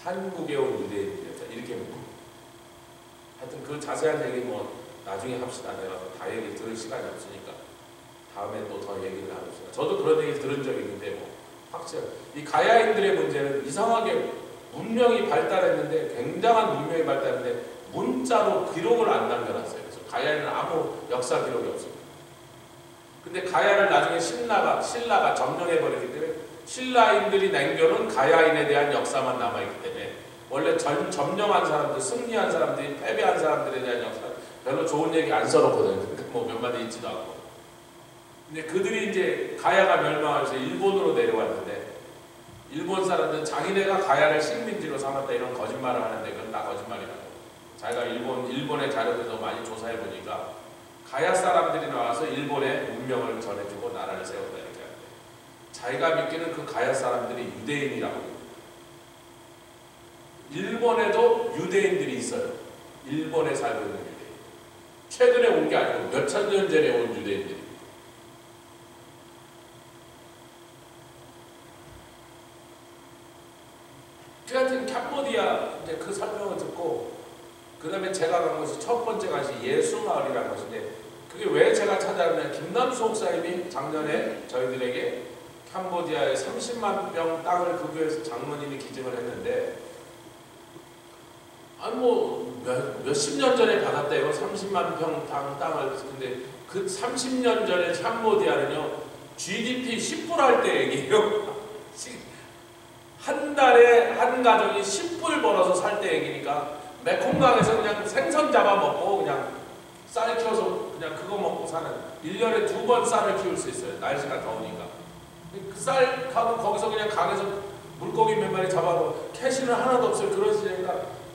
한국에 온 유대인들이었다. 이렇게 묻고 하여튼 그 자세한 얘기 뭐 나중에 합시다. 내가 다 얘기 들을 시간이 없으니까 다음에 또 더 얘기를 나눕시다. 저도 그런 얘기 들은 적이 있는데 뭐 확실히 이 가야인들의 문제는 이상하게 문명이 발달했는데 굉장한 문명이 발달했는데 문자로 기록을 안 남겨놨어요. 그래서 가야에는 아무 역사 기록이 없습니다. 근데 가야를 나중에 신라가 점령해버리기 때문에 신라인들이 남겨놓은 가야인에 대한 역사만 남아있기 때문에 원래 점령한 사람들, 승리한 사람들이 패배한 사람들에 대한 역사 별로 좋은 얘기 안 써놓거든요. 그러니까 뭐 몇 마디 있지도 않고. 근데 그들이 이제 가야가 멸망하면서 일본으로 내려왔는데 일본 사람들은 자기네가 가야를 식민지로 삼았다 이런 거짓말을 하는데 그건 다 거짓말이라고. 자기가 일본의 자료들도 많이 조사해 보니까 가야 사람들이 나와서 일본의 문명을 전해주고 나라를 세웠다 이렇게 하는데 자기가 믿기는 그 가야 사람들이 유대인이라고. 일본에도 유대인들이 있어요. 일본에 살고 있는 유대인. 최근에 온 게 아니고 몇천 년 전에 온 유대인들이. 하여튼 캄보디아 이제 그 설명을 듣고 그 다음에 제가 간 곳이 첫 번째 곳이 예수마을이라는 곳인데 그게 왜 제가 찾아왔냐면 김남수 목사님이 작년에 저희들에게 캄보디아에 30만 평 땅을 그 교회에서 장로님이 기증을 했는데 아니 뭐 몇십 년 전에 받았대요. 30만 평 땅을. 근데 그 30년 전에 캄보디아는요 GDP 10불 할 때 얘기예요. 한 달에 한 가정이 10불 벌어서 살 때 얘기니까 메콩강에서 그냥 생선 잡아먹고 그냥 쌀 키워서 그냥 그거 먹고 사는 1년에 2번 쌀을 키울 수 있어요. 날씨가 더우니까. 그 쌀하고 거기서 그냥 강에서 물고기 몇 마리 잡아먹고 캐시는 하나도 없어요. 그런 시대니까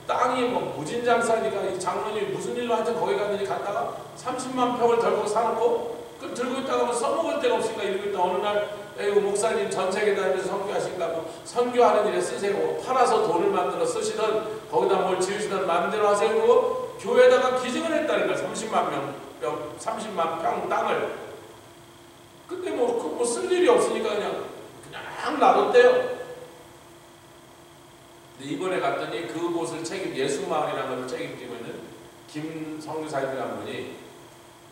땅이 뭐 무진장사니까 이 장로님이 무슨 일로 하여튼 거기 갔는지 갔다가 30만 평을 덜고 사놓고 그 들고 있다가 뭐 써먹을 데가 없으니까 이러고 있다 어느 날 에이구 목사님 전 세계 다니면서 선교하신다고 선교하는 일에 쓰세요. 팔아서 돈을 만들어 쓰시던 거기다 뭘 지으시던 마음대로 하세요. 그리고 교회에다가 기증을 했다니까 30만 평 땅을. 근데 뭐 쓸 일이 없으니까 그냥 놔뒀대요. 근데 이번에 갔더니 그곳을 예수마을이라는 걸 책임지고 있는 김성교사님이라는 분이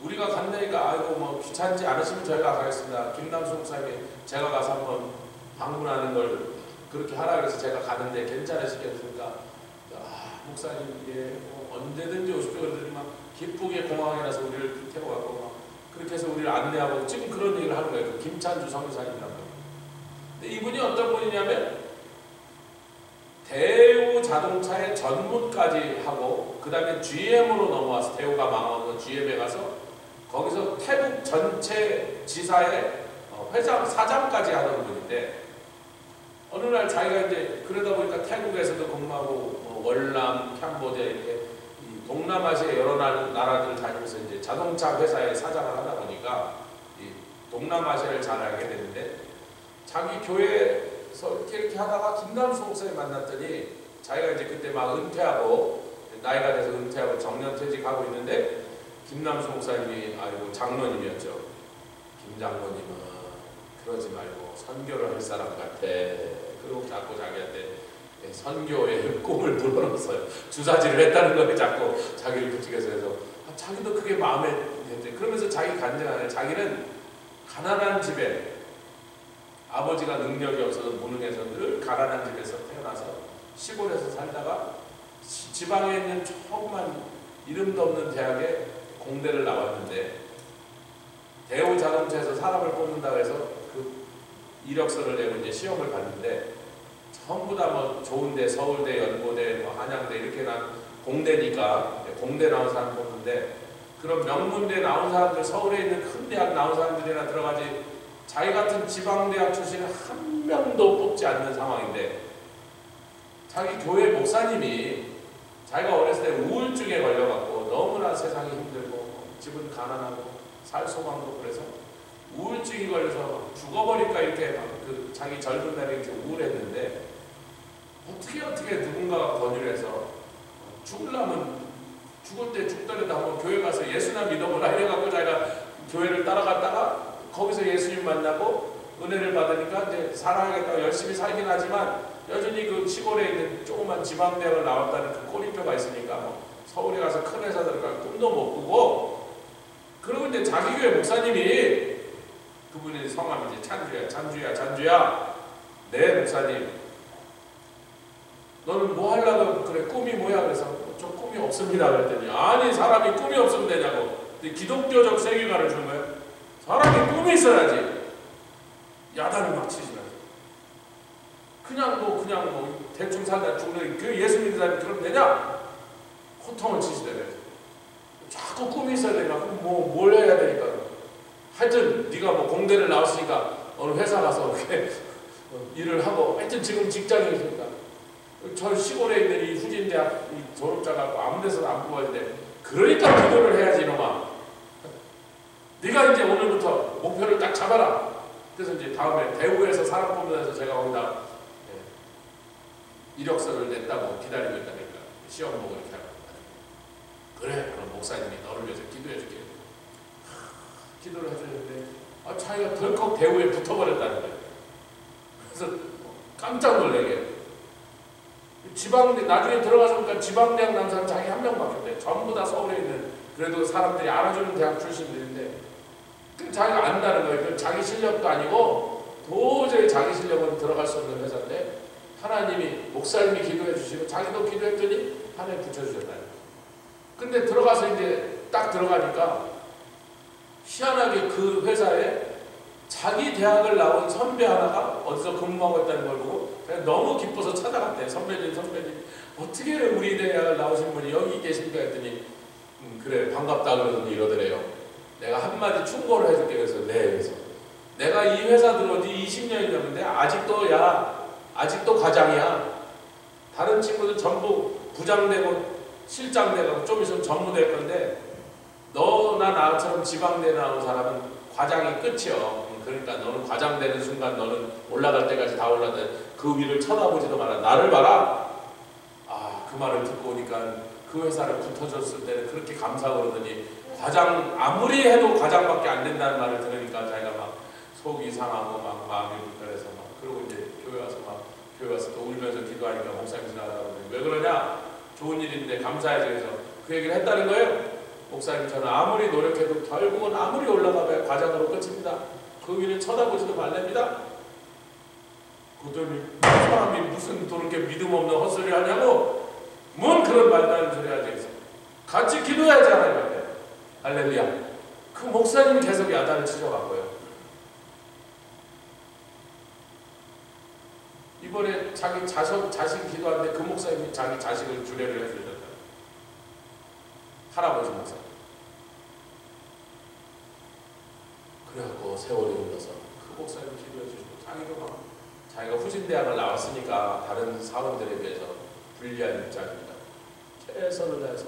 우리가 간다니까 아이고 뭐 귀찮지 않으시면 저희가 가겠습니다. 김남수 목사님이 제가 가서 한번 방문하는 걸 그렇게 하라 그래서 제가 가는데 괜찮으시겠습니까? 목사님 예 뭐 언제든지 오십시오. 그러더니 막 기쁘게 공항에 가서 우리를 태워가고 막 그렇게 해서 우리를 안내하고 지금 그런 얘기를 하는 거예요. 그 김찬주 성교사님이라고. 근데 이분이 어떤 분이냐면 대우 자동차의 전문까지 하고 그 다음에 GM으로 넘어와서 대우가 망하고 GM에 가서 거기서 태국 전체 지사의 사장까지 하던 분인데 어느 날 자기가 이제 그러다 보니까 태국에서도 근무하고 월남, 캄보디아 이렇게 동남아시아 여러 나라들을 다니면서 이제 자동차 회사의 사장을 하다 보니까 이 동남아시아를 잘 알게 되는데 자기 교회에서 이렇게 하다가 김남수 목사님 만났더니 자기가 이제 그때 막 은퇴하고 나이가 돼서 은퇴하고 정년퇴직하고 있는데 김남수 목사님이 아이고 장로님이었죠. 김 장로님은 그러지 말고 선교를 할 사람 같아. 그리고 자꾸 자기한테 선교의 꿈을 불어넣었어요. 주사질을 했다는 거에 자꾸 자기를 부추겨서 해서 자기도 그게 마음에 드는데 그러면서 자기 간증하는 자기는 가난한 집에 아버지가 능력이 없어서 무능해서 늘 가난한 집에서 태어나서 시골에서 살다가 지방에 있는 조그만 이름도 없는 대학에 공대를 나왔는데 대우 자동차에서 사람을 뽑는다고 해서 그 이력서를 내고 이제 시험을 봤는데 전부 다 뭐 좋은데 서울대, 연고대, 뭐 한양대 이렇게 난 공대니까 공대 나온 사람 뽑는데 그런 명문대 나온 사람들 서울에 있는 큰 대학 나온 사람들이나 들어가지 자기 같은 지방대학 출신은 한 명도 뽑지 않는 상황인데 자기 교회 목사님이 자기가 어렸을 때 우울증에 걸려갖고 너무나 세상이 힘들고 집은 가난하고 살 소망도 그래서 우울증이 걸려서 죽어버릴까 이렇게 그 자기 젊은 날에 이렇게 우울했는데 어떻게 누군가가 권유를 해서 죽으려면 죽을 때 죽더라도 한번 교회 가서 예수나 믿어보라 이래갖고 자기가 교회를 따라갔다가 거기서 예수님 만나고 은혜를 받으니까 이제 살아야겠다고 열심히 살긴 하지만 여전히 그 시골에 있는 조그만 지방대학을 나왔다는 그 꼬리표가 있으니까 뭐 서울에 가서 큰 회사 들어갈 꿈도 못 꾸고 그러고 이제 자기 교회 목사님이 그분의 성함이 이제 찬주야 네 목사님 너는 뭐 하려고 그래? 꿈이 뭐야? 그래서 저 꿈이 없습니다. 그랬더니 아니 사람이 꿈이 없으면 되냐고. 기독교적 세계관을 준 거예요. 사람이 꿈이 있어야지. 야단을 막 치지 말고. 그냥 뭐 대충 살다 죽는 그 예수 믿는 사람이 그럼 되냐? 호통을 치시더래. 자꾸 꿈이 있어야 되니까 뭘 해야 되니까. 하여튼 네가 뭐 공대를 나왔으니까 어느 회사 가서 이렇게 일을 하고 하여튼 지금 직장이니까 저 시골에 있는 이 후진대학 이 졸업자가 아무 데서도 안 뽑아지는데 그러니까 기도를 해야지 이놈아. 네가 이제 오늘부터 목표를 딱 잡아라. 그래서 이제 다음에 대구에서 사람 뽑는다해서 제가 거기다 이력서를 냈다고 기다리고 있다니까 시험 보고 이렇게 하고 그래 그럼 목사님이 너를 위해서 기도해 줄게. 기도를 해주는데 자기가 덜컥 대우에 붙어버렸다는 거예요. 그래서 깜짝 놀래게 지방대 나중에 들어가서 보니까 지방대학 나온 사람 자기 한 명밖에 없대. 전부 다 서울에 있는 그래도 사람들이 알아주는 대학 출신들인데 자기가 안다는 거예요. 자기 실력도 아니고 도저히 자기 실력은 들어갈 수 없는 회사인데 하나님이 목사님이 기도해 주시고 자기도 기도했더니 하나님 붙여주셨다는 거예요. 근데 들어가서 이제 딱 들어가니까 희한하게 그 회사에 자기 대학을 나온 선배 하나가 어디서 근무하고 있다는 걸 보고 그냥 너무 기뻐서 찾아갔대. 선배님 어떻게 우리 대학을 나오신 분이 여기 계십니까 했더니 그래 반갑다 그러더니 이러더래요. 내가 한마디 충고를 해줄게. 그래서 네. 그래서 내가 이 회사 들어온 지 20년이 넘는데 아직도 과장이야. 다른 친구들 전부 부장되고 실장되고 좀 있으면 전무될 건데 너나 나처럼 지방대 나온 사람은 과장이 끝이요. 그러니까 너는 과장되는 순간 너는 올라갈 때까지 다 올라가 그 위를 쳐다보지도 마라. 나를 봐라. 그 말을 듣고 오니까 그 회사를 붙어줬을 때는 그렇게 감사하고 그러더니 과장 아무리 해도 과장밖에 안 된다는 말을 들으니까 자기가 막 속이 상하고 막 마음이 불편해서 막 그러고 이제 교회 와서 또 울면서 기도하니까 목사님 지나가다가 왜 그러냐? 좋은 일인데 감사해서 그래서 그 얘기를 했다는 거예요. 목사님 저는 아무리 노력해도 결국은 아무리 올라가봐야 과장으로 끝입니다. 그 위를 쳐다보지도 말랍니다. 그러더니 사람이 무슨 그렇게 믿음 없는 헛소리 하냐고 뭔 그런 말도 안 되는 소리 하지. 그래서 같이 기도해야지 하나님한테. 할렐루야. 그 목사님이 계속 야단을 치셔갖고요. 이번에 자기 자식 기도하는데 그 목사님이 자기 자식을 주례를 해주셨다. 할아버지 목사. 그래갖고 세월이 흘러서 그 목사님 기도해 주시고 자기가 후진대학을 나왔으니까 다른 사원들에 비해서 불리한 입장입니다. 최선을 다해서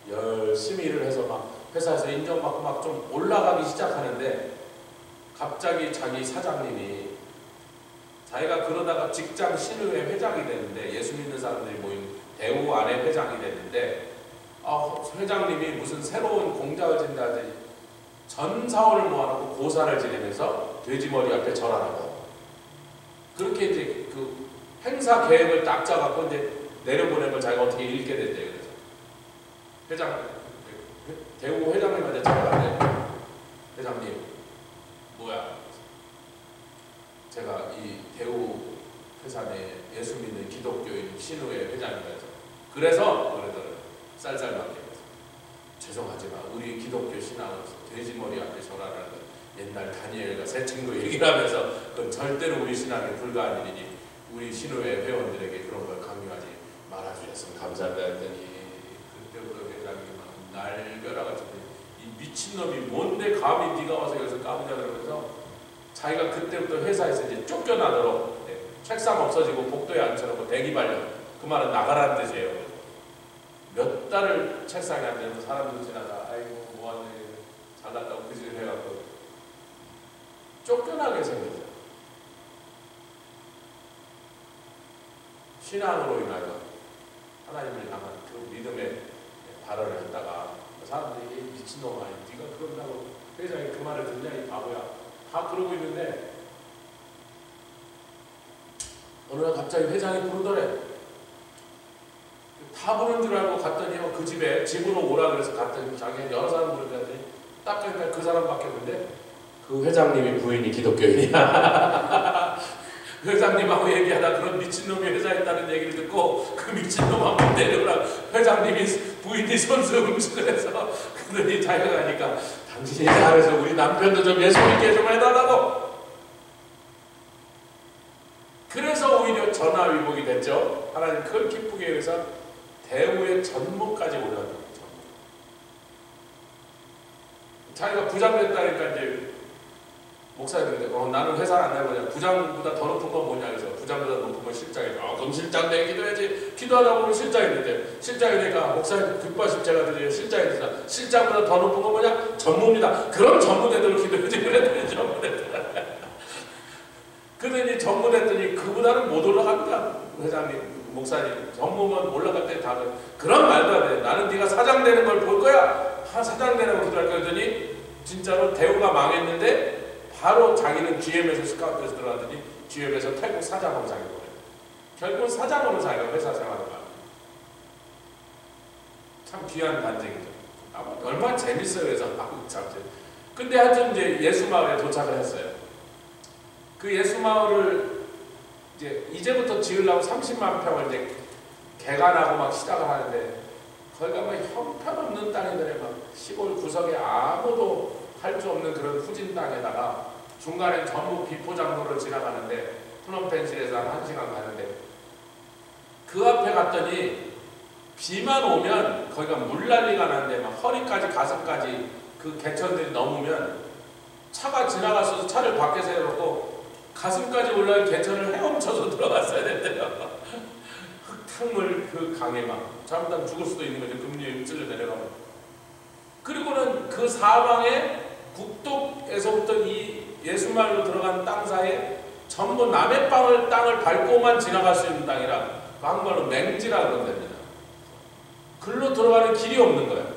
열심히 일을 해서 막 회사에서 인정받고 막 좀 올라가기 시작하는데 갑자기 자기 사장님이 자기가 그러다가 직장 신의회 회장이 됐는데 예수 믿는 사람들이 모인 대우 안에 회장이 됐는데 회장님이 무슨 새로운 공작을 진다든지 전 사원을 모아놓고 고사를 지내면서 돼지머리 앞에 절하라고 그렇게 이제 그 행사 계획을 딱 짜갖고 이제 내려보낸 걸 자기가 어떻게 읽게 됐대요. 그래서 대우 회장님한테 전화하는데 회장님 뭐야? 제가 이 대우 회사 내 예수 믿는 기독교인 신우회 회장입니다. 그래서 그러더라고요. 쌀쌀맞게 죄송하지만 우리 기독교 신앙은 돼지머리 앞에 절하라는 옛날 다니엘과 새 친구 얘기를 하면서 그건 절대로 우리 신앙에 불가한 일이니 우리 신우회 회원들에게 그런 걸 강요하지 말아주셨으면 감사합니다 했더니 그때부터 회장님이 막 날벼락같이 이 미친놈이 뭔데 감히 네가 와서 여기서 까부냐 그러면서 자기가 그때부터 회사에서 이제 쫓겨나도록 책상 없어지고 복도에 앉혀놓고 대기발령 그 말은 나가라는 뜻이에요. 몇 달을 책상에 앉아서 사람들 지나다 아이고 뭐하네 잘났다고 그 짓을 해갖고 쫓겨나게 생겼어요. 신앙으로 인하여 하나님을 향한 그 믿음의 발언을 했다가 사람들이 미친놈아 네가 그런다고 회장이 그 말을 듣냐 이 바보야 다 그러고 있는데 어느 날 갑자기 회장이 부르더래. 다 부른 줄 알고 갔더니요 그 집으로 오라 그래서 갔더니 자기는 여러 사람 부르더니 딱 그러니까 그 사람밖에 없는데 그 회장님이 부인이 기독교인이야. 회장님하고 얘기하다 그런 미친놈이 회사에 있다는 얘기를 듣고 그 미친놈 한번 내려오라 회장님이 부인이 선수 음식을 해서 그러더니 자기가 가니까 당신이 잘해서 우리 남편도 좀 예수 믿게 좀 해달라고. 그래서 오히려 전화위복이 됐죠. 하나님 그걸 기쁘게 해서 대우의 전무까지 올라갑니다. 자기가 부장 됐다니까 이제 목사님인데 나는 회사 안 내보냐. 부장보다 더 높은 건 뭐냐 해서 부장보다 높은 건 실장이죠. 그럼 실장 내 기도해야지. 기도하다 보면 실장이 되대. 실장이 되니까 목사님 급바십제가 드려요. 실장이 되잖아. 실장보다 더 높은 건 뭐냐? 전무입니다. 그럼 전무대대로 기도해야지. 그랬더니 전무대대. 그러더니 전무됐더니 그보다는 못 올라갑니다. 회장님, 목사님. 전무면 올라갈 때 다 그런 말도 안 돼. 나는 네가 사장 되는 걸 볼 거야. 사장 되는 걸 기도할 거야. 그러더니 진짜로 대우가 망했는데 바로 자기는 GM에서 스카우트에서 들어갔더니 GM에서 태국 사장으로 자기 거예요. 결국은 사장으로 자기가 회사 생활을 가요. 참 귀한 반증이죠. 얼마나 재밌어요. 그래서 참. 근데 하여튼 이제 예수마을에 도착을 했어요. 그 예수마을을 이제부터 지으려고 30만 평을 이제 개간하고 막 시작을 하는데 거기가 막 형편없는 땅이더래. 막 시골 구석에 아무도 할 수 없는 그런 후진 땅에다가 중간에 전부 비포장로를 지나가는데 프놈펜실에서 한 1시간 가는데 그 앞에 갔더니 비만 오면 거기가 물난리가 나는데 막 허리까지 가슴까지 그 개천들이 넘으면 차가 지나갔어도 차를 밖에 세워놓고 가슴까지 올라온 개천을 헤엄쳐서 들어갔어야 된대요. 흙탕물 그 강에 막 잘못하면 죽을 수도 있는 거죠. 금리에 휩쓸려 내려가면. 그리고는 그 사방에 북쪽에서부터 이 예수마을로 들어간 땅 사이에 전부 남의 땅을 밟고만 지나갈 수 있는 땅이라 그 한국말로 맹지라 그런답니다. 글로 들어가는 길이 없는 거예요.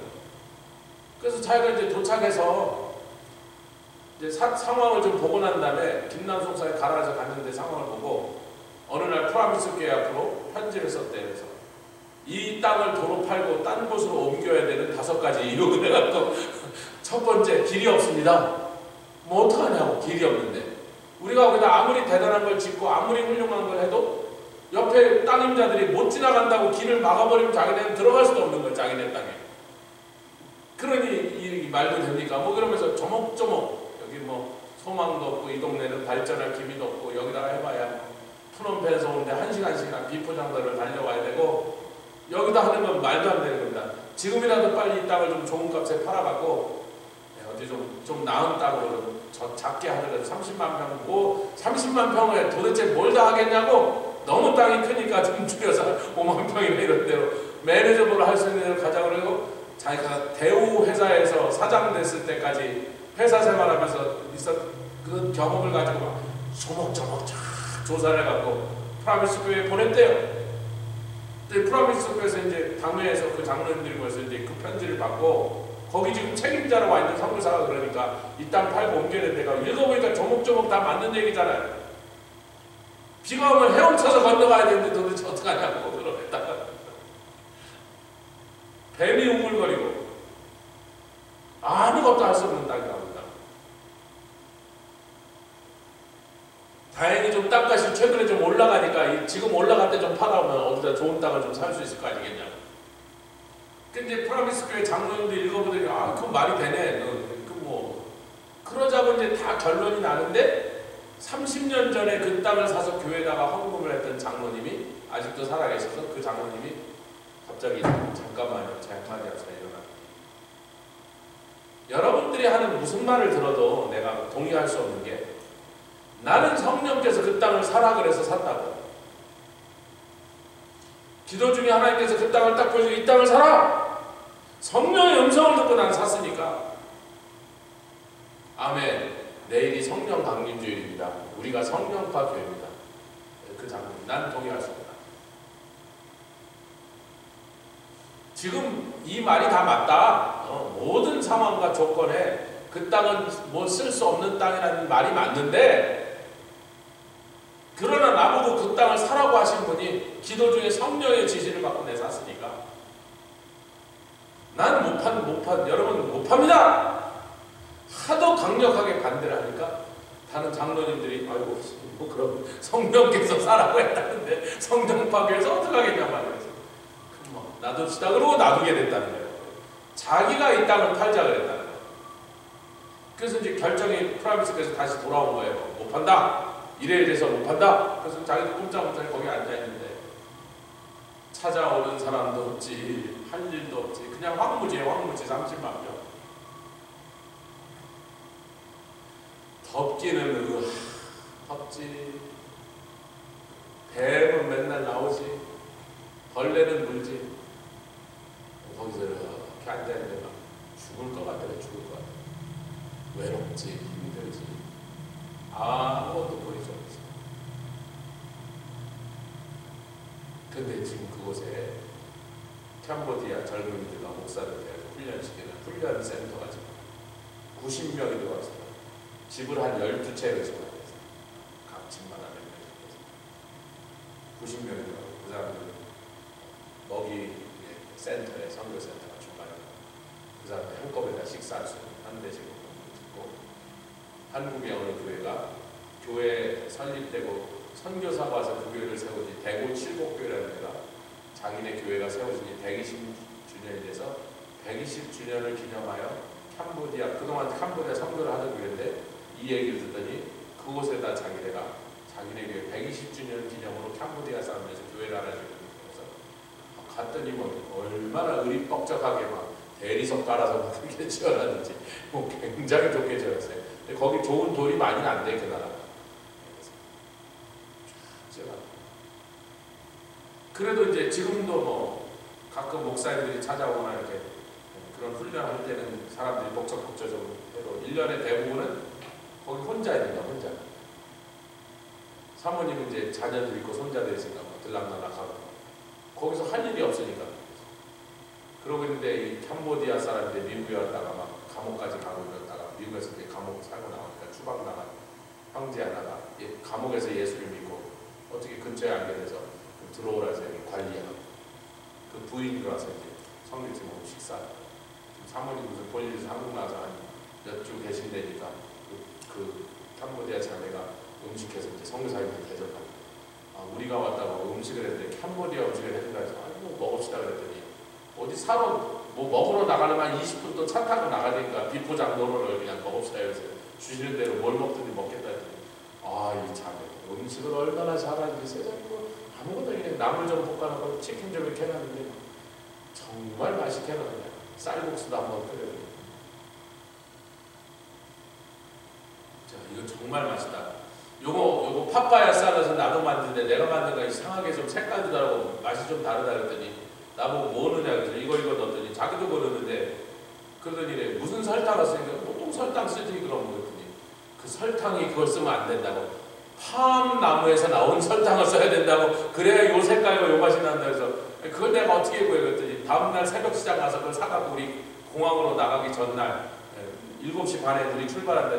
그래서 자기가 이제 도착해서 이제 상황을 좀 보고 난 다음에 김남송사에 가라앉아 갔는데 상황을 보고 어느 날 프라미스 교회 앞으로 편지를 썼대요. 그래서 이 땅을 도로 팔고 딴 곳으로 옮겨야 되는 5가지 이유를 해갖고 첫 번째, 길이 없습니다. 뭐 어떡하냐고. 길이 없는데 우리가 거기다 아무리 대단한 걸 짓고 아무리 훌륭한 걸 해도 옆에 땅 임자들이 못 지나간다고 길을 막아버리면 자기네는 들어갈 수도 없는 거예요. 자기네 땅에. 그러니 이 말도 됩니까? 뭐 그러면서 조목조목 여기 뭐 소망도 없고 이 동네는 발전할 기미도 없고 여기다가 해봐야 프놈펜에서 오는데 1시간씩이나 비포장도를 달려와야 되고 여기다 하는 건 말도 안 되는 겁니다. 지금이라도 빨리 이 땅을 좀 좋은 값에 팔아갖고 어디 좀 나은 땅으로 작게 하더라도 30만 평, 뭐 30만 평에 도대체 뭘 다 하겠냐고. 너무 땅이 크니까 좀 줄여서 5만 평이나 이런 데로 매니저로 할 수 있는 데로 가자고 그러고 자기가 대우 회사에서 사장 됐을 때까지 회사 생활하면서 그 경험을 가지고 막 조목조목 쫙 조사를 해갖고 프라미스 교회에 보냈대요. 근데 프라미스 교회에서 이제 당회에서 그 장로님들이 모여서 이제 그 편지를 받고 거기 지금 책임자로 와 있는 선교사가 그러니까 이 땅 팔고 옮겨야 된다가 읽어보니까 조목조목 다 맞는 얘기잖아요. 비가 오면 헤엄쳐서 건너가야 되는데 도대체 어떡하냐고 그러겠다가 뱀이 우글거리고 아무것도 할 수 없는 땅이 나옵니다. 다행히 좀 땅값이 최근에 좀 올라가니까 지금 올라갈 때 좀 팔아오면 어디다 좋은 땅을 좀 살 수 있을 거 아니겠냐고. 근데 이제 프라미스 교회 장로님들 읽어보더니 그건 말이 되네. 그러자고 이제 다 결론이 나는데 30년 전에 그 땅을 사서 교회에다가 헌금을 했던 장로님이 아직도 살아계셔서 그 장로님이 갑자기 잠깐만요. 제 한마디 하세요. 일어나. 여러분들이 하는 무슨 말을 들어도 내가 동의할 수 없는 게 나는 성령께서 그 땅을 사라 그래서 샀다고. 기도 중에 하나님께서 그 땅을 딱 보여주고 이 땅을 사라! 성령의 음성을 듣고 난 샀으니까. 아멘. 내일이 성령 강림주일입니다. 우리가 성령파 교회입니다. 그 장로님, 난 동의할 수 없다. 지금 이 말이 다 맞다. 모든 상황과 조건에 그 땅은 뭐 쓸 수 없는 땅이라는 말이 맞는데 그러나 나보고 그 땅을 사라고 하신 분이 기도 중에 성령의 지시를 받고 내 샀으니까 난 여러분 못 팝니다. 하도 강력하게 반대를 하니까 다른 장로님들이 아이고 뭐 그럼 성령께서 사라고 했다는데 성령 파괴해서 어떡하겠냐 말이에요. 뭐 놔둡시다 그러고 놔두게 됐다는 거예요. 자기가 이 땅을 팔자 그랬다는 거예요. 그래서 이제 결정이 프라비스께서 다시 돌아온 거예요. 못 판다. 이래에 대해서 못 판다. 그래서 자기도 꼼짝없이 거기 앉아있는데 찾아오는 사람도 없지 할 일도 없지 그냥 황무지에 황무지 30만 명. 덥기는 덥지 뱀은 맨날 나오지 벌레는 물지 거기서 이렇게 앉아있는데 막 죽을 것 같아 죽을 것 같아 외롭지 힘들지 아무것도 보이지 않지. 근데 지금 그곳에 캄보디아 젊은이들과 목사들을 훈련시키는 훈련센터가 지금 90명이 들어왔어요. 집을 한 12채를 지금 했어요. 각 집마다 몇 명이 90명이 들어가고 그 사람들은 먹이 센터에 선교센터가 중간에 그 사람들 한꺼번에 다 식사할 수 있는 한 대씩 있고 한국의 어느 교회가 교회 설립되고 선교사가 와서 그 교회를 세우지 대구 칠곡교회라는 데가 자기네 교회가 세워진 지 120주년이 돼서 120주년을 기념하여 캄보디아 그동안 캄보디아 선교를 하던 교회인데 이 얘기를 듣더니 그곳에다 자기네 교회 120주년 기념으로 캄보디아 사람들에서 교회를 하나 주고 그래서 갔더니 뭐 얼마나 의리뻑적하게 막 대리석 깔아서 막 그렇게 지어놨는지 뭐 굉장히 좋게 지었어요. 근데 거기 좋은 돌이 많이 난대 그 나라. 그래도 이제 지금도 뭐 가끔 목사님들이 찾아오거나 이렇게 그런 훈련할 때는 사람들이 복적복적 좀 해도 1년의 대부분은 거기 혼자 있는 거야 혼자. 사모님은 이제 자녀들 있고 손자들 있으니까 들락날락하고 거기서 할 일이 없으니까 그러고 있는데 이 캄보디아 사람들이 미국에 왔다가 막 감옥까지 가고 있다가 미국에서 이제 감옥 살고 나오니까 추방 나간 형제 하나가 감옥에서 예수를 믿고 어떻게 근처에 알게 돼서 들어오라서 여기 관리하고 그 부인이 와서 이제 성교팀하고 식사 사모님 무슨 볼일에서 한국 나와서 한 몇 주 계신다니까 그 캄보디아 자매가 음식해서 이제 성교사님들 대접하고 우리가 왔다고 음식을 했는데 캄보디아 음식을 해준다 해서 아이고 먹읍시다 그랬더니 어디 사러 뭐 먹으러 나가려면 20분 또 차 타고 나가니까 비포장 노로를 그냥 먹읍시다 해서 주시는 대로 뭘 먹든지 먹겠다 했더니 이 자매 음식을 얼마나 잘하는지 세상에 아무것도 그냥 나물 좀 볶아놓고 치킨 좀 이렇게 해놨는데 정말 맛있게 해놨네. 쌀국수도 한번 끓여요. 자, 이거 정말 맛있다. 요거 파파야 쌀에서 나도 만드는데 내가 만든 거 이상하게 좀 색깔도 다르고 맛이 좀 다르다 그랬더니 나보고 뭐 넣느냐 그래서 이거 넣었더니 자기도 뭐 넣었는데 그러더니 무슨 설탕을 쓰니까 보통 설탕 쓰지 그럼 그랬더니 그 설탕이 그걸 쓰면 안 된다고 팜나무에서 나온 설탕을 써야 된다고 그래야 요 색깔과 요 맛이 난다 그래서 그걸 내가 어떻게 구해 그랬더니 다음날 새벽 시장 가서 그걸 사갖고 우리 공항으로 나가기 전날 7시 반에 우리 출발한다